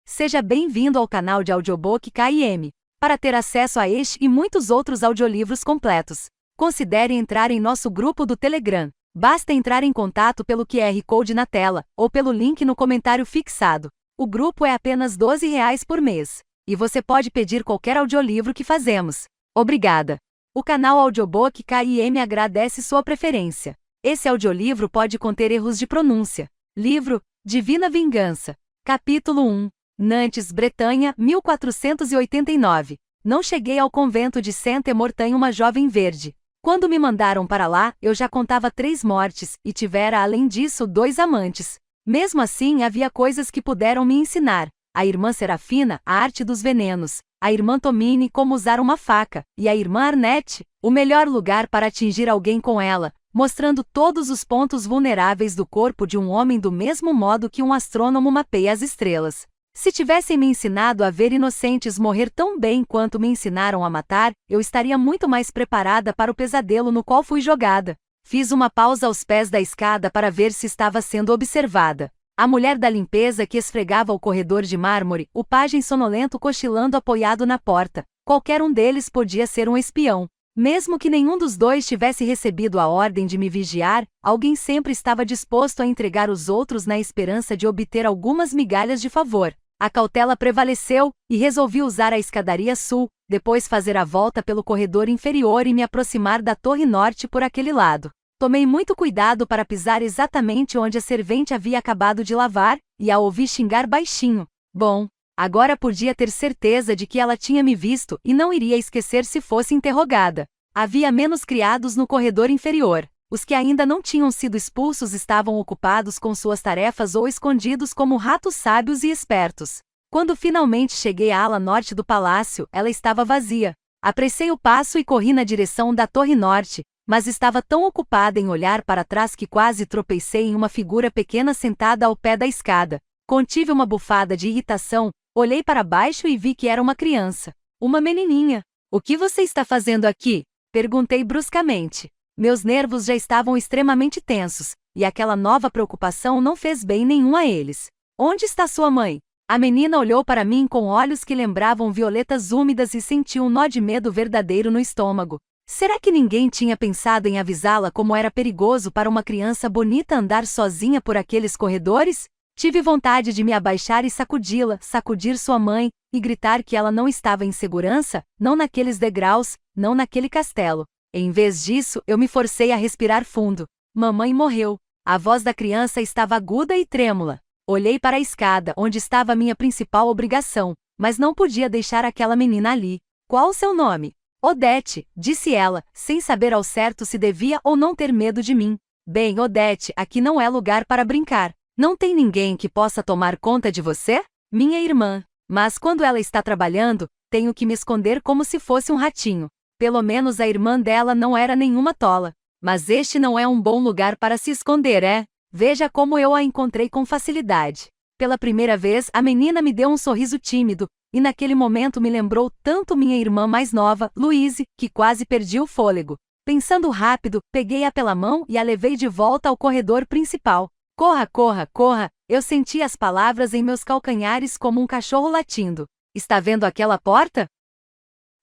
Seja bem-vindo ao canal de audiobook KM. Para ter acesso a este e muitos outros audiolivros completos, considere entrar em nosso grupo do Telegram. Basta entrar em contato pelo QR Code na tela, ou pelo link no comentário fixado. O grupo é apenas R$ 12 por mês. E você pode pedir qualquer audiolivro que fazemos. Obrigada! O canal Audiobook KM agradece sua preferência. Esse audiolivro pode conter erros de pronúncia. Livro Divina Vingança. Capítulo 1. Nantes, Bretanha, 1489. Não cheguei ao convento de Saint-Mortain uma jovem verde. Quando me mandaram para lá, eu já contava 3 mortes, e tivera além disso 2 amantes. Mesmo assim, havia coisas que puderam me ensinar. A irmã Serafina, a arte dos venenos. A irmã Tomine, como usar uma faca. E a irmã Arnette, o melhor lugar para atingir alguém com ela, mostrando todos os pontos vulneráveis do corpo de um homem do mesmo modo que um astrônomo mapeia as estrelas. Se tivessem me ensinado a ver inocentes morrer tão bem quanto me ensinaram a matar, eu estaria muito mais preparada para o pesadelo no qual fui jogada. Fiz uma pausa aos pés da escada para ver se estava sendo observada. A mulher da limpeza que esfregava o corredor de mármore, o pajem sonolento cochilando apoiado na porta. Qualquer um deles podia ser um espião. Mesmo que nenhum dos dois tivesse recebido a ordem de me vigiar, alguém sempre estava disposto a entregar os outros na esperança de obter algumas migalhas de favor. A cautela prevaleceu, e resolvi usar a escadaria sul, depois fazer a volta pelo corredor inferior e me aproximar da torre norte por aquele lado. Tomei muito cuidado para pisar exatamente onde a servente havia acabado de lavar, e a ouvi xingar baixinho. Bom, agora podia ter certeza de que ela tinha me visto e não iria esquecer se fosse interrogada. Havia menos criados no corredor inferior. Os que ainda não tinham sido expulsos estavam ocupados com suas tarefas ou escondidos como ratos sábios e espertos. Quando finalmente cheguei à ala norte do palácio, ela estava vazia. Apressei o passo e corri na direção da torre norte, mas estava tão ocupada em olhar para trás que quase tropecei em uma figura pequena sentada ao pé da escada. Contive uma bufada de irritação, olhei para baixo e vi que era uma criança. Uma menininha. "O que você está fazendo aqui?" perguntei bruscamente. Meus nervos já estavam extremamente tensos, e aquela nova preocupação não fez bem nenhum a eles. "Onde está sua mãe?" A menina olhou para mim com olhos que lembravam violetas úmidas e senti um nó de medo verdadeiro no estômago. Será que ninguém tinha pensado em avisá-la como era perigoso para uma criança bonita andar sozinha por aqueles corredores? Tive vontade de me abaixar e sacudi-la, sacudir sua mãe, e gritar que ela não estava em segurança, não naqueles degraus, não naquele castelo. Em vez disso, eu me forcei a respirar fundo. Mamãe morreu. A voz da criança estava aguda e trêmula. Olhei para a escada, onde estava a minha principal obrigação, mas não podia deixar aquela menina ali. "Qual o seu nome?" "Odete", disse ela, sem saber ao certo se devia ou não ter medo de mim. "Bem, Odete, aqui não é lugar para brincar. Não tem ninguém que possa tomar conta de você?" "Minha irmã. Mas quando ela está trabalhando, tenho que me esconder como se fosse um ratinho." Pelo menos a irmã dela não era nenhuma tola. "Mas este não é um bom lugar para se esconder, é? Veja como eu a encontrei com facilidade." Pela primeira vez, a menina me deu um sorriso tímido, e naquele momento me lembrou tanto minha irmã mais nova, Louise, que quase perdi o fôlego. Pensando rápido, peguei-a pela mão e a levei de volta ao corredor principal. "Corra, corra, corra!" Eu senti as palavras em meus calcanhares como um cachorro latindo. "Está vendo aquela porta?"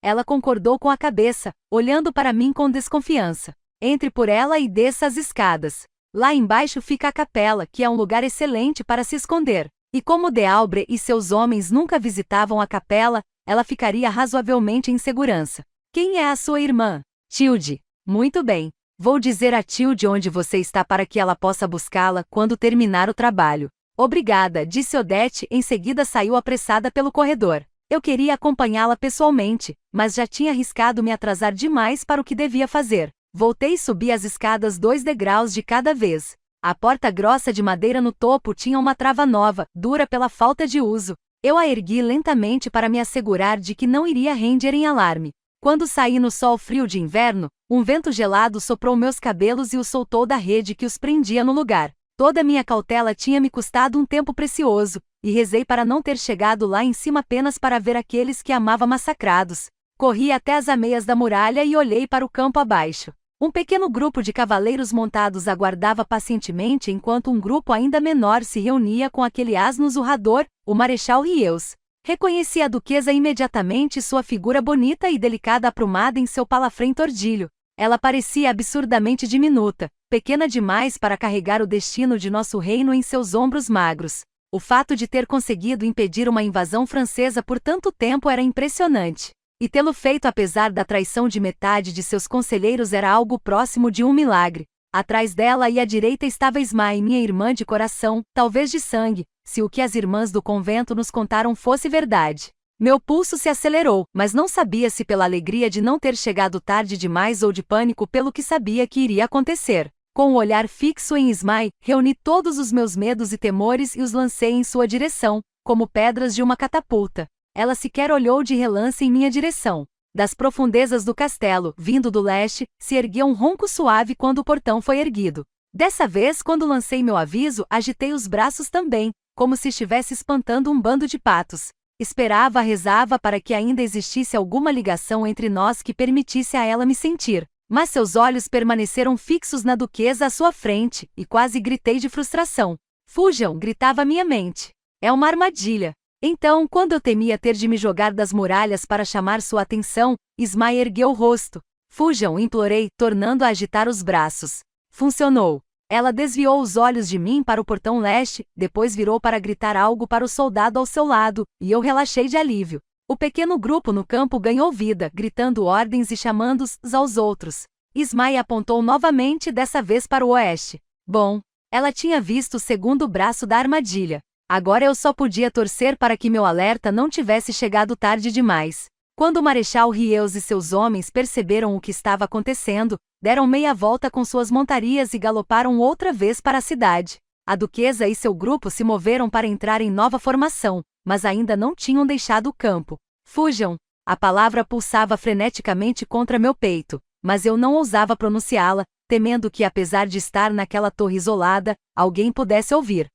Ela concordou com a cabeça, olhando para mim com desconfiança. "Entre por ela e desça as escadas. Lá embaixo fica a capela, que é um lugar excelente para se esconder." E como D'Albret e seus homens nunca visitavam a capela, ela ficaria razoavelmente em segurança. "Quem é a sua irmã?" "Tilde." "Muito bem. Vou dizer a Tilde onde você está para que ela possa buscá-la quando terminar o trabalho." "Obrigada", disse Odete, em seguida saiu apressada pelo corredor. Eu queria acompanhá-la pessoalmente, mas já tinha arriscado me atrasar demais para o que devia fazer. Voltei e subi as escadas 2 degraus de cada vez. A porta grossa de madeira no topo tinha uma trava nova, dura pela falta de uso. Eu a ergui lentamente para me assegurar de que não iria render em alarme. Quando saí no sol frio de inverno, um vento gelado soprou meus cabelos e os soltou da rede que os prendia no lugar. Toda minha cautela tinha me custado um tempo precioso, e rezei para não ter chegado lá em cima apenas para ver aqueles que amava massacrados. Corri até as ameias da muralha e olhei para o campo abaixo. Um pequeno grupo de cavaleiros montados aguardava pacientemente enquanto um grupo ainda menor se reunia com aquele asno zurrador, o Marechal Rieux. Reconheci a duquesa imediatamente, sua figura bonita e delicada aprumada em seu palafrém tordilho. Ela parecia absurdamente diminuta, pequena demais para carregar o destino de nosso reino em seus ombros magros. O fato de ter conseguido impedir uma invasão francesa por tanto tempo era impressionante. E tê-lo feito apesar da traição de metade de seus conselheiros era algo próximo de um milagre. Atrás dela e à direita estava Ismay, minha irmã de coração, talvez de sangue, se o que as irmãs do convento nos contaram fosse verdade. Meu pulso se acelerou, mas não sabia se pela alegria de não ter chegado tarde demais ou de pânico pelo que sabia que iria acontecer. Com o olhar fixo em Ismay, reuni todos os meus medos e temores e os lancei em sua direção, como pedras de uma catapulta. Ela sequer olhou de relance em minha direção. Das profundezas do castelo, vindo do leste, se erguia um ronco suave quando o portão foi erguido. Dessa vez, quando lancei meu aviso, agitei os braços também, como se estivesse espantando um bando de patos. Esperava, rezava para que ainda existisse alguma ligação entre nós que permitisse a ela me sentir. Mas seus olhos permaneceram fixos na duquesa à sua frente, e quase gritei de frustração. Fujam, gritava minha mente. É uma armadilha. Então, quando eu temia ter de me jogar das muralhas para chamar sua atenção, Ismay ergueu o rosto. Fujam, implorei, tornando a agitar os braços. Funcionou. Ela desviou os olhos de mim para o portão leste, depois virou para gritar algo para o soldado ao seu lado, e eu relaxei de alívio. O pequeno grupo no campo ganhou vida, gritando ordens e chamando-os aos outros. Ismay apontou novamente, dessa vez para o oeste. Bom, ela tinha visto o segundo braço da armadilha. Agora eu só podia torcer para que meu alerta não tivesse chegado tarde demais. Quando o Marechal Rieux e seus homens perceberam o que estava acontecendo, deram meia volta com suas montarias e galoparam outra vez para a cidade. A duquesa e seu grupo se moveram para entrar em nova formação, mas ainda não tinham deixado o campo. Fujam! A palavra pulsava freneticamente contra meu peito, mas eu não ousava pronunciá-la, temendo que, apesar de estar naquela torre isolada, alguém pudesse ouvir.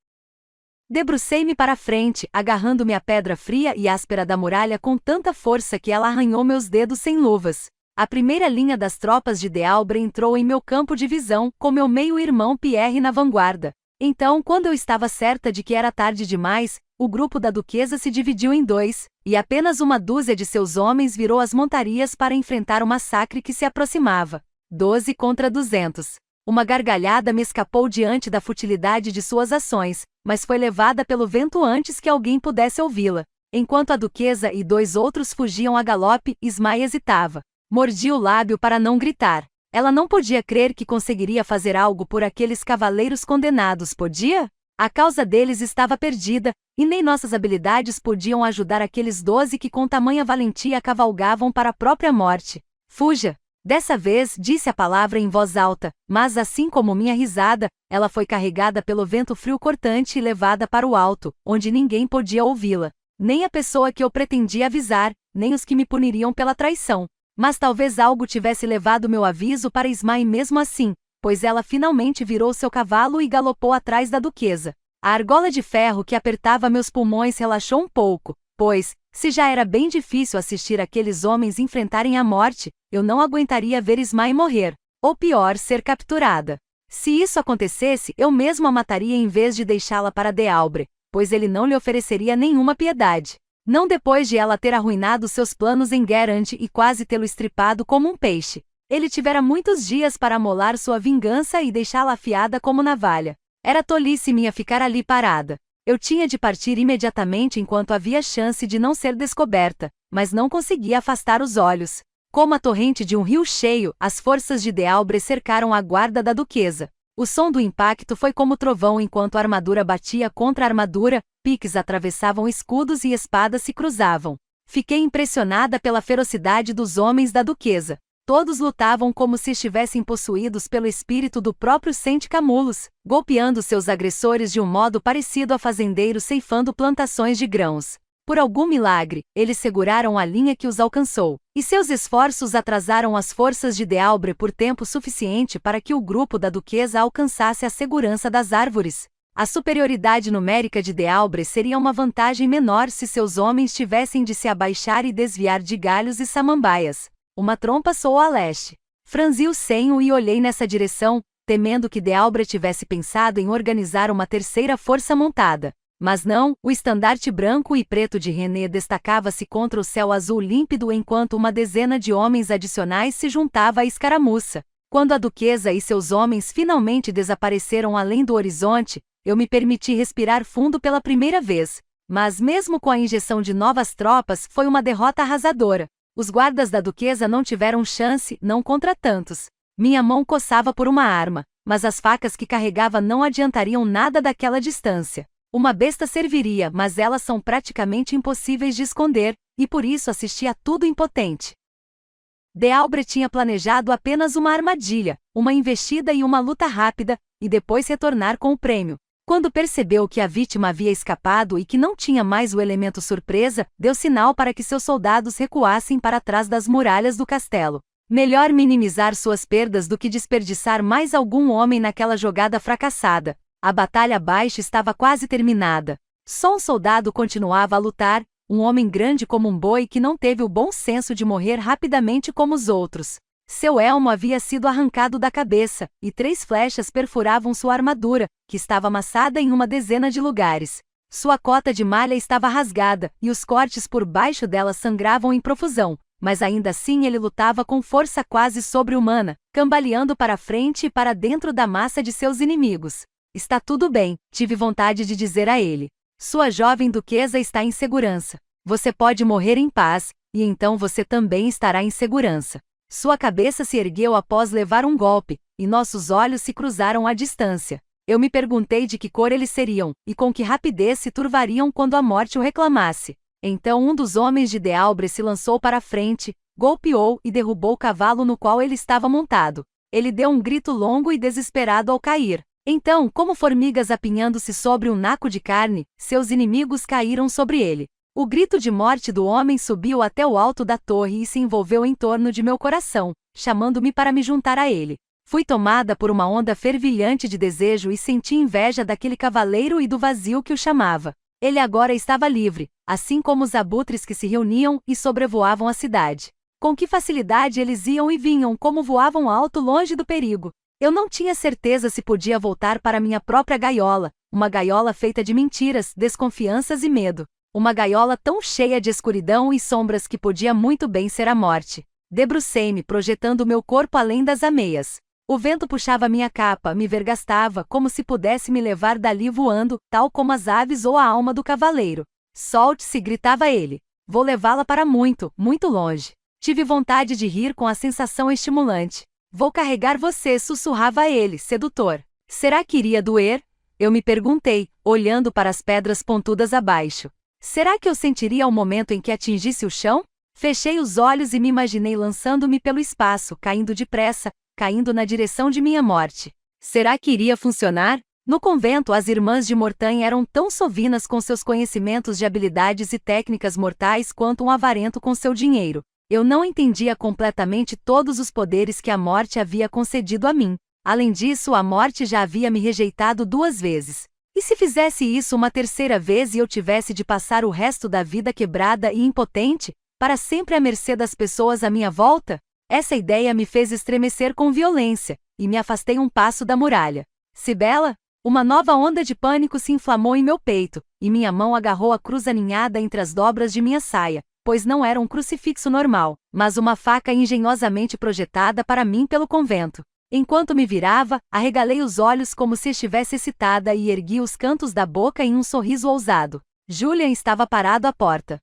Debrucei-me para a frente, agarrando-me à pedra fria e áspera da muralha com tanta força que ela arranhou meus dedos sem luvas. A primeira linha das tropas de D'Albret entrou em meu campo de visão, com meu meio-irmão Pierre na vanguarda. Então, quando eu estava certa de que era tarde demais, o grupo da duquesa se dividiu em dois, e apenas uma dúzia de seus homens virou as montarias para enfrentar o massacre que se aproximava. 12 contra 200. Uma gargalhada me escapou diante da futilidade de suas ações, mas foi levada pelo vento antes que alguém pudesse ouvi-la. Enquanto a duquesa e 2 outros fugiam a galope, Ismay hesitava. Mordi o lábio para não gritar. Ela não podia crer que conseguiria fazer algo por aqueles cavaleiros condenados, podia? A causa deles estava perdida, e nem nossas habilidades podiam ajudar aqueles 12 que com tamanha valentia cavalgavam para a própria morte. Fuja! Dessa vez, disse a palavra em voz alta, mas assim como minha risada, ela foi carregada pelo vento frio cortante e levada para o alto, onde ninguém podia ouvi-la. Nem a pessoa que eu pretendia avisar, nem os que me puniriam pela traição. Mas talvez algo tivesse levado meu aviso para Ismay mesmo assim, pois ela finalmente virou seu cavalo e galopou atrás da duquesa. A argola de ferro que apertava meus pulmões relaxou um pouco, pois, se já era bem difícil assistir aqueles homens enfrentarem a morte, eu não aguentaria ver Ismay morrer, ou pior, ser capturada. Se isso acontecesse, eu mesmo a mataria em vez de deixá-la para D'Albret, pois ele não lhe ofereceria nenhuma piedade. Não depois de ela ter arruinado seus planos em Guerande e quase tê-lo estripado como um peixe. Ele tivera muitos dias para amolar sua vingança e deixá-la afiada como navalha. Era tolice minha ficar ali parada. Eu tinha de partir imediatamente enquanto havia chance de não ser descoberta, mas não conseguia afastar os olhos. Como a torrente de um rio cheio, as forças de D'Albret cercaram a guarda da duquesa. O som do impacto foi como trovão enquanto a armadura batia contra a armadura, piques atravessavam escudos e espadas se cruzavam. Fiquei impressionada pela ferocidade dos homens da duquesa. Todos lutavam como se estivessem possuídos pelo espírito do próprio Saint Camulus, golpeando seus agressores de um modo parecido a fazendeiros ceifando plantações de grãos. Por algum milagre, eles seguraram a linha que os alcançou, e seus esforços atrasaram as forças de D'Albret por tempo suficiente para que o grupo da duquesa alcançasse a segurança das árvores. A superioridade numérica de D'Albret seria uma vantagem menor se seus homens tivessem de se abaixar e desviar de galhos e samambaias. Uma trompa soou a leste. Franzi o senho e olhei nessa direção, temendo que Dealbra tivesse pensado em organizar uma terceira força montada. Mas não, o estandarte branco e preto de René destacava-se contra o céu azul límpido enquanto uma dezena de homens adicionais se juntava à escaramuça. Quando a duquesa e seus homens finalmente desapareceram além do horizonte, eu me permiti respirar fundo pela primeira vez. Mas mesmo com a injeção de novas tropas, foi uma derrota arrasadora. Os guardas da duquesa não tiveram chance, não contra tantos. Minha mão coçava por uma arma, mas as facas que carregava não adiantariam nada daquela distância. Uma besta serviria, mas elas são praticamente impossíveis de esconder, e por isso assisti a tudo impotente. Dealbra tinha planejado apenas uma armadilha, uma investida e uma luta rápida, e depois retornar com o prêmio. Quando percebeu que a vítima havia escapado e que não tinha mais o elemento surpresa, deu sinal para que seus soldados recuassem para trás das muralhas do castelo. Melhor minimizar suas perdas do que desperdiçar mais algum homem naquela jogada fracassada. A batalha abaixo estava quase terminada. Só um soldado continuava a lutar, um homem grande como um boi que não teve o bom senso de morrer rapidamente como os outros. Seu elmo havia sido arrancado da cabeça, e 3 flechas perfuravam sua armadura, que estava amassada em uma dezena de lugares. Sua cota de malha estava rasgada, e os cortes por baixo dela sangravam em profusão, mas ainda assim ele lutava com força quase sobre-humana, cambaleando para frente e para dentro da massa de seus inimigos. Está tudo bem, tive vontade de dizer a ele. Sua jovem duquesa está em segurança. Você pode morrer em paz, e então você também estará em segurança. Sua cabeça se ergueu após levar um golpe, e nossos olhos se cruzaram à distância. Eu me perguntei de que cor eles seriam, e com que rapidez se turvariam quando a morte o reclamasse. Então um dos homens de Dealbra se lançou para a frente, golpeou e derrubou o cavalo no qual ele estava montado. Ele deu um grito longo e desesperado ao cair. Então, como formigas apinhando-se sobre um naco de carne, seus inimigos caíram sobre ele. O grito de morte do homem subiu até o alto da torre e se envolveu em torno de meu coração, chamando-me para me juntar a ele. Fui tomada por uma onda fervilhante de desejo e senti inveja daquele cavaleiro e do vazio que o chamava. Ele agora estava livre, assim como os abutres que se reuniam e sobrevoavam a cidade. Com que facilidade eles iam e vinham como voavam alto longe do perigo. Eu não tinha certeza se podia voltar para minha própria gaiola, uma gaiola feita de mentiras, desconfianças e medo. Uma gaiola tão cheia de escuridão e sombras que podia muito bem ser a morte. Debrucei-me, projetando meu corpo além das ameias. O vento puxava minha capa, me vergastava, como se pudesse me levar dali voando, tal como as aves ou a alma do cavaleiro. Solte-se, gritava ele. Vou levá-la para muito, muito longe. Tive vontade de rir com a sensação estimulante. Vou carregar você, sussurrava ele, sedutor. Será que iria doer? Eu me perguntei, olhando para as pedras pontudas abaixo. Será que eu sentiria ao momento em que atingisse o chão? Fechei os olhos e me imaginei lançando-me pelo espaço, caindo depressa, caindo na direção de minha morte. Será que iria funcionar? No convento, as irmãs de Mortagne eram tão sovinas com seus conhecimentos de habilidades e técnicas mortais quanto um avarento com seu dinheiro. Eu não entendia completamente todos os poderes que a morte havia concedido a mim. Além disso, a morte já havia me rejeitado 2 vezes. E se fizesse isso uma terceira vez e eu tivesse de passar o resto da vida quebrada e impotente, para sempre à mercê das pessoas à minha volta? Essa ideia me fez estremecer com violência, e me afastei um passo da muralha. Sibela? Uma nova onda de pânico se inflamou em meu peito, e minha mão agarrou a cruz aninhada entre as dobras de minha saia, pois não era um crucifixo normal, mas uma faca engenhosamente projetada para mim pelo convento. Enquanto me virava, arregalei os olhos como se estivesse excitada e ergui os cantos da boca em um sorriso ousado. Julian estava parado à porta.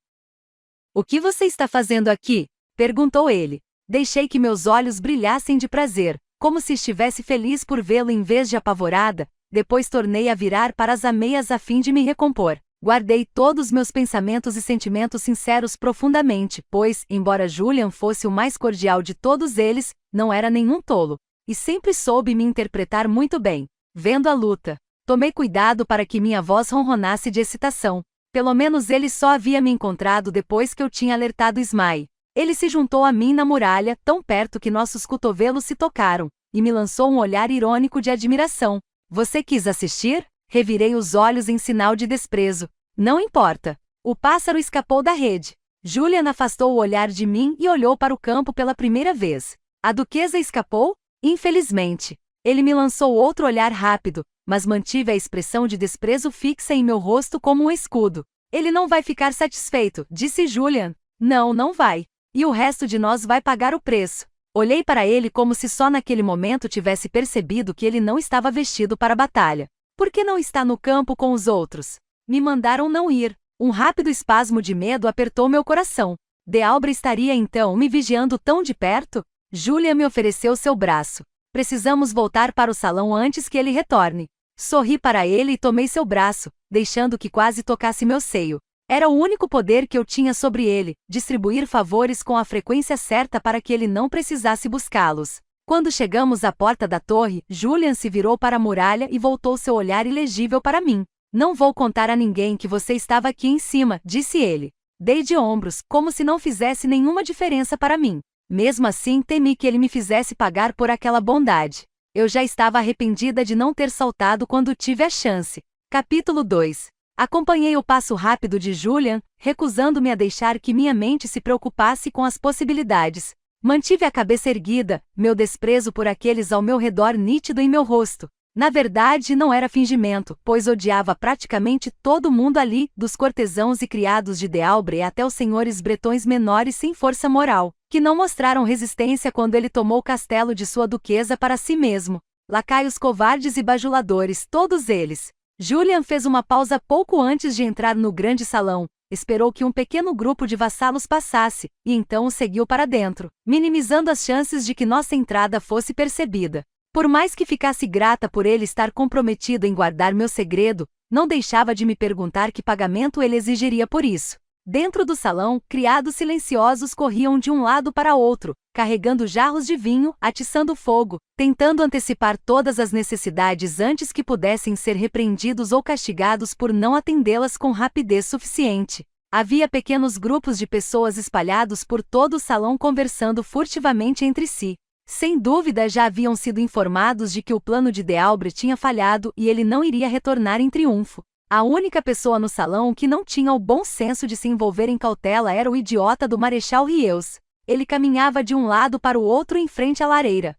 "O que você está fazendo aqui?" perguntou ele. Deixei que meus olhos brilhassem de prazer, como se estivesse feliz por vê-lo em vez de apavorada, depois tornei a virar para as ameias a fim de me recompor. Guardei todos meus pensamentos e sentimentos sinceros profundamente, pois, embora Julian fosse o mais cordial de todos eles, não era nenhum tolo. E sempre soube me interpretar muito bem. Vendo a luta, tomei cuidado para que minha voz ronronasse de excitação. Pelo menos ele só havia me encontrado depois que eu tinha alertado Ismay. Ele se juntou a mim na muralha, tão perto que nossos cotovelos se tocaram, e me lançou um olhar irônico de admiração. "Você quis assistir?" Revirei os olhos em sinal de desprezo. "Não importa." O pássaro escapou da rede. Julian afastou o olhar de mim e olhou para o campo pela primeira vez. A duquesa escapou? Infelizmente. Ele me lançou outro olhar rápido, mas mantive a expressão de desprezo fixa em meu rosto como um escudo. Ele não vai ficar satisfeito, disse Julian. Não, não vai. E o resto de nós vai pagar o preço. Olhei para ele como se só naquele momento tivesse percebido que ele não estava vestido para a batalha. Por que não está no campo com os outros? Me mandaram não ir. Um rápido espasmo de medo apertou meu coração. Dealbre estaria então me vigiando tão de perto? Julian me ofereceu seu braço. Precisamos voltar para o salão antes que ele retorne. Sorri para ele e tomei seu braço, deixando que quase tocasse meu seio. Era o único poder que eu tinha sobre ele, distribuir favores com a frequência certa para que ele não precisasse buscá-los. Quando chegamos à porta da torre, Julian se virou para a muralha e voltou seu olhar ilegível para mim. Não vou contar a ninguém que você estava aqui em cima, disse ele. Dei de ombros, como se não fizesse nenhuma diferença para mim. Mesmo assim, temi que ele me fizesse pagar por aquela bondade. Eu já estava arrependida de não ter saltado quando tive a chance. Capítulo 2. Acompanhei o passo rápido de Julian, recusando-me a deixar que minha mente se preocupasse com as possibilidades. Mantive a cabeça erguida, meu desprezo por aqueles ao meu redor nítido em meu rosto. Na verdade, não era fingimento, pois odiava praticamente todo mundo ali, dos cortesãos e criados de Dealbre até os senhores bretões menores sem força moral, que não mostraram resistência quando ele tomou o castelo de sua duquesa para si mesmo. Lacaios covardes e bajuladores, todos eles. Julian fez uma pausa pouco antes de entrar no grande salão, esperou que um pequeno grupo de vassalos passasse, e então o seguiu para dentro, minimizando as chances de que nossa entrada fosse percebida. Por mais que ficasse grata por ele estar comprometido em guardar meu segredo, não deixava de me perguntar que pagamento ele exigiria por isso. Dentro do salão, criados silenciosos corriam de um lado para outro, carregando jarros de vinho, atiçando fogo, tentando antecipar todas as necessidades antes que pudessem ser repreendidos ou castigados por não atendê-las com rapidez suficiente. Havia pequenos grupos de pessoas espalhados por todo o salão conversando furtivamente entre si. Sem dúvida já haviam sido informados de que o plano de Dealbre tinha falhado e ele não iria retornar em triunfo. A única pessoa no salão que não tinha o bom senso de se envolver em cautela era o idiota do Marechal Rieux. Ele caminhava de um lado para o outro em frente à lareira,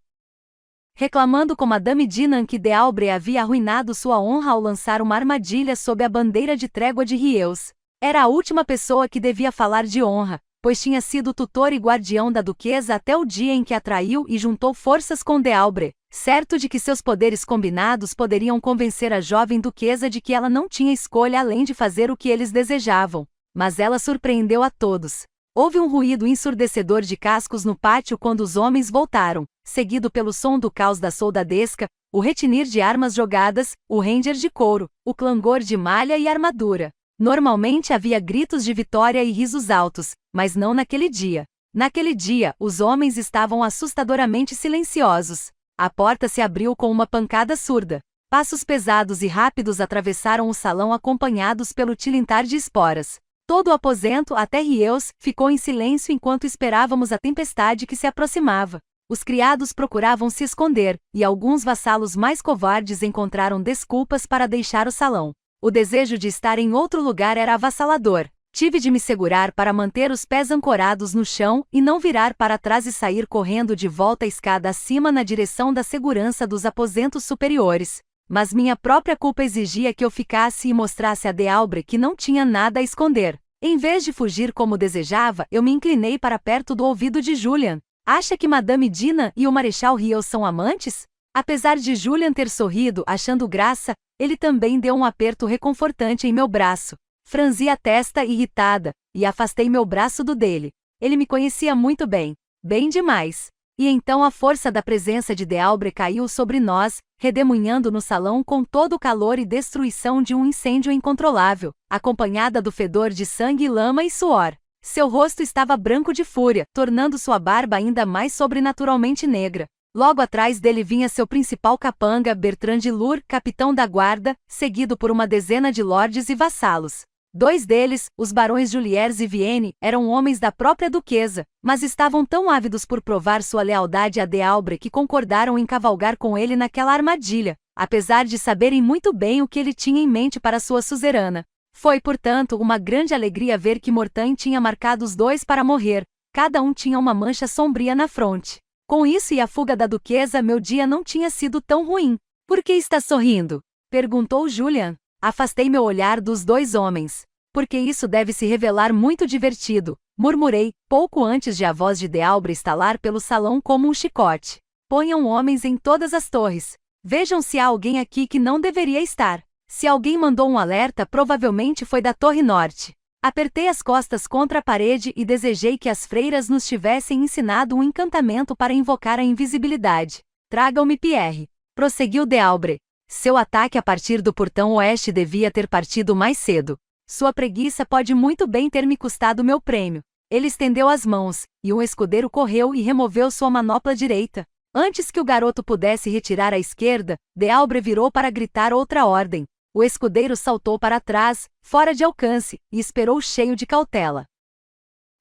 reclamando com Madame Dinan que Dealbre havia arruinado sua honra ao lançar uma armadilha sob a bandeira de trégua de Rieux. Era a última pessoa que devia falar de honra, pois tinha sido tutor e guardião da duquesa até o dia em que a traiu e juntou forças com Dealbre, certo de que seus poderes combinados poderiam convencer a jovem duquesa de que ela não tinha escolha além de fazer o que eles desejavam. Mas ela surpreendeu a todos. Houve um ruído ensurdecedor de cascos no pátio quando os homens voltaram, seguido pelo som do caos da soldadesca, o retinir de armas jogadas, o ranger de couro, o clangor de malha e armadura. Normalmente havia gritos de vitória e risos altos, mas não naquele dia. Naquele dia, os homens estavam assustadoramente silenciosos. A porta se abriu com uma pancada surda. Passos pesados e rápidos atravessaram o salão acompanhados pelo tilintar de esporas. Todo o aposento, até Rieux, ficou em silêncio enquanto esperávamos a tempestade que se aproximava. Os criados procuravam se esconder, e alguns vassalos mais covardes encontraram desculpas para deixar o salão. O desejo de estar em outro lugar era avassalador. Tive de me segurar para manter os pés ancorados no chão e não virar para trás e sair correndo de volta a escada acima na direção da segurança dos aposentos superiores. Mas minha própria culpa exigia que eu ficasse e mostrasse a Dealbre que não tinha nada a esconder. Em vez de fugir como desejava, eu me inclinei para perto do ouvido de Julian. Acha que Madame Dinan e o Marechal Rieux são amantes? Apesar de Julian ter sorrido, achando graça, ele também deu um aperto reconfortante em meu braço. Franzi a testa irritada, e afastei meu braço do dele. Ele me conhecia muito bem. Bem demais. E então a força da presença de Dealbre caiu sobre nós, redemoinhando no salão com todo o calor e destruição de um incêndio incontrolável, acompanhada do fedor de sangue, lama e suor. Seu rosto estava branco de fúria, tornando sua barba ainda mais sobrenaturalmente negra. Logo atrás dele vinha seu principal capanga, Bertrand de Lure, capitão da guarda, seguido por uma dezena de lordes e vassalos. 2 deles, os barões Juliers e Vienne, eram homens da própria duquesa, mas estavam tão ávidos por provar sua lealdade a Dealbre que concordaram em cavalgar com ele naquela armadilha, apesar de saberem muito bem o que ele tinha em mente para sua suzerana. Foi, portanto, uma grande alegria ver que Mortain tinha marcado os 2 para morrer. Cada um tinha uma mancha sombria na fronte. Com isso e a fuga da duquesa, meu dia não tinha sido tão ruim. Por que está sorrindo? Perguntou Julian. Afastei meu olhar dos dois homens. Porque isso deve se revelar muito divertido, murmurei, pouco antes de a voz de Dealbre estalar pelo salão como um chicote. Ponham homens em todas as torres. Vejam se há alguém aqui que não deveria estar. Se alguém mandou um alerta, provavelmente foi da Torre Norte. Apertei as costas contra a parede e desejei que as freiras nos tivessem ensinado um encantamento para invocar a invisibilidade. Tragam-me Pierre. Prosseguiu Dealbre. Seu ataque a partir do portão oeste devia ter partido mais cedo. Sua preguiça pode muito bem ter me custado meu prêmio. Ele estendeu as mãos, e um escudeiro correu e removeu sua manopla direita. Antes que o garoto pudesse retirar a esquerda, Dealbre virou para gritar outra ordem. O escudeiro saltou para trás, fora de alcance, e esperou cheio de cautela.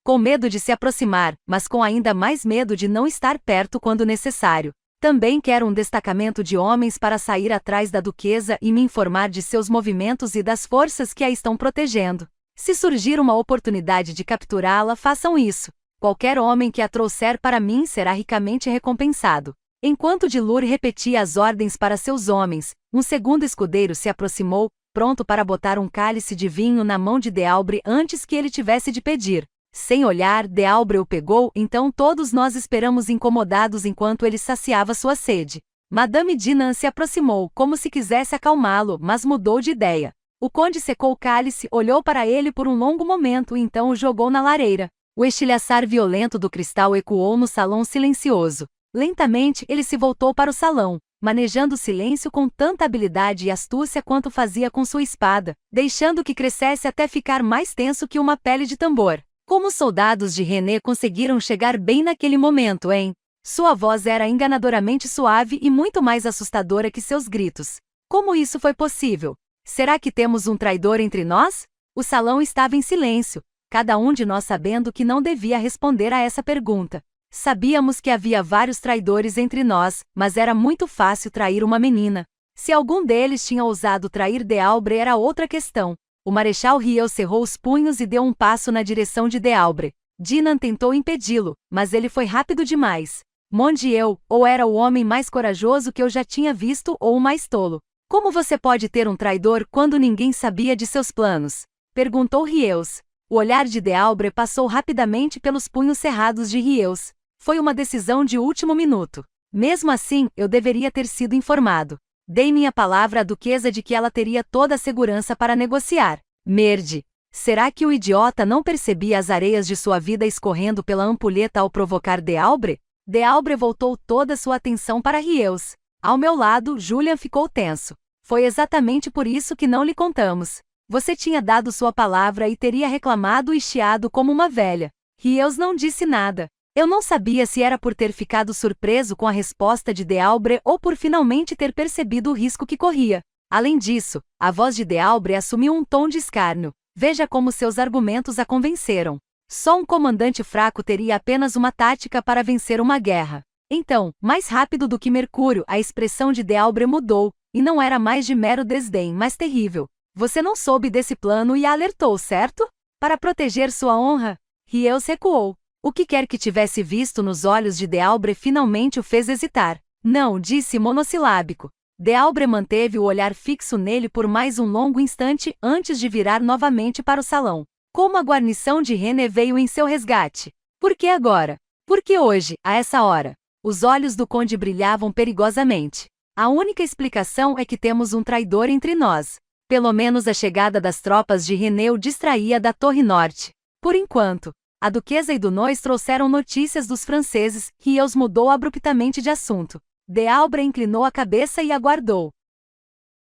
Com medo de se aproximar, mas com ainda mais medo de não estar perto quando necessário. Também quero um destacamento de homens para sair atrás da duquesa e me informar de seus movimentos e das forças que a estão protegendo. Se surgir uma oportunidade de capturá-la, façam isso. Qualquer homem que a trouxer para mim será ricamente recompensado. Enquanto Dilur repetia as ordens para seus homens, um segundo escudeiro se aproximou, pronto para botar um cálice de vinho na mão de Dealbre antes que ele tivesse de pedir. Sem olhar, Dealbre o pegou, então todos nós esperamos incomodados enquanto ele saciava sua sede. Madame Dinan se aproximou, como se quisesse acalmá-lo, mas mudou de ideia. O conde secou o cálice, olhou para ele por um longo momento e então o jogou na lareira. O estilhaçar violento do cristal ecoou no salão silencioso. Lentamente, ele se voltou para o salão, manejando o silêncio com tanta habilidade e astúcia quanto fazia com sua espada, deixando que crescesse até ficar mais tenso que uma pele de tambor. Como os soldados de René conseguiram chegar bem naquele momento, hein? Sua voz era enganadoramente suave e muito mais assustadora que seus gritos. Como isso foi possível? Será que temos um traidor entre nós? O salão estava em silêncio, cada um de nós sabendo que não devia responder a essa pergunta. Sabíamos que havia vários traidores entre nós, mas era muito fácil trair uma menina. Se algum deles tinha ousado trair Dealbre era outra questão. O Marechal Riel cerrou os punhos e deu um passo na direção de Dealbre. Dinan tentou impedi-lo, mas ele foi rápido demais. Mondieu, ou era o homem mais corajoso que eu já tinha visto ou o mais tolo. Como você pode ter um traidor quando ninguém sabia de seus planos? Perguntou Rieus. O olhar de Dealbre passou rapidamente pelos punhos cerrados de Rieus. Foi uma decisão de último minuto. Mesmo assim, eu deveria ter sido informado. Dei minha palavra à duquesa de que ela teria toda a segurança para negociar. Merde. Será que o idiota não percebia as areias de sua vida escorrendo pela ampulheta ao provocar Dealbre? Dealbre voltou toda sua atenção para Rieus. Ao meu lado, Julian ficou tenso. Foi exatamente por isso que não lhe contamos. Você tinha dado sua palavra e teria reclamado e chiado como uma velha. Rieus não disse nada. Eu não sabia se era por ter ficado surpreso com a resposta de Dealbre ou por finalmente ter percebido o risco que corria. Além disso, a voz de Dealbre assumiu um tom de escárnio. Veja como seus argumentos a convenceram. Só um comandante fraco teria apenas uma tática para vencer uma guerra. Então, mais rápido do que Mercúrio, a expressão de Dealbre mudou, e não era mais de mero desdém, mas terrível. Você não soube desse plano e a alertou, certo? Para proteger sua honra? Rieus recuou. O que quer que tivesse visto nos olhos de Dealbre finalmente o fez hesitar. Não, disse monossilábico. Dealbre manteve o olhar fixo nele por mais um longo instante antes de virar novamente para o salão. Como a guarnição de René veio em seu resgate? Por que agora? Por que hoje, a essa hora? Os olhos do conde brilhavam perigosamente. A única explicação é que temos um traidor entre nós. Pelo menos a chegada das tropas de René o distraía da Torre Norte. Por enquanto. A duquesa e Dunois trouxeram notícias dos franceses, Rieus mudou abruptamente de assunto. Dealbre inclinou a cabeça e aguardou.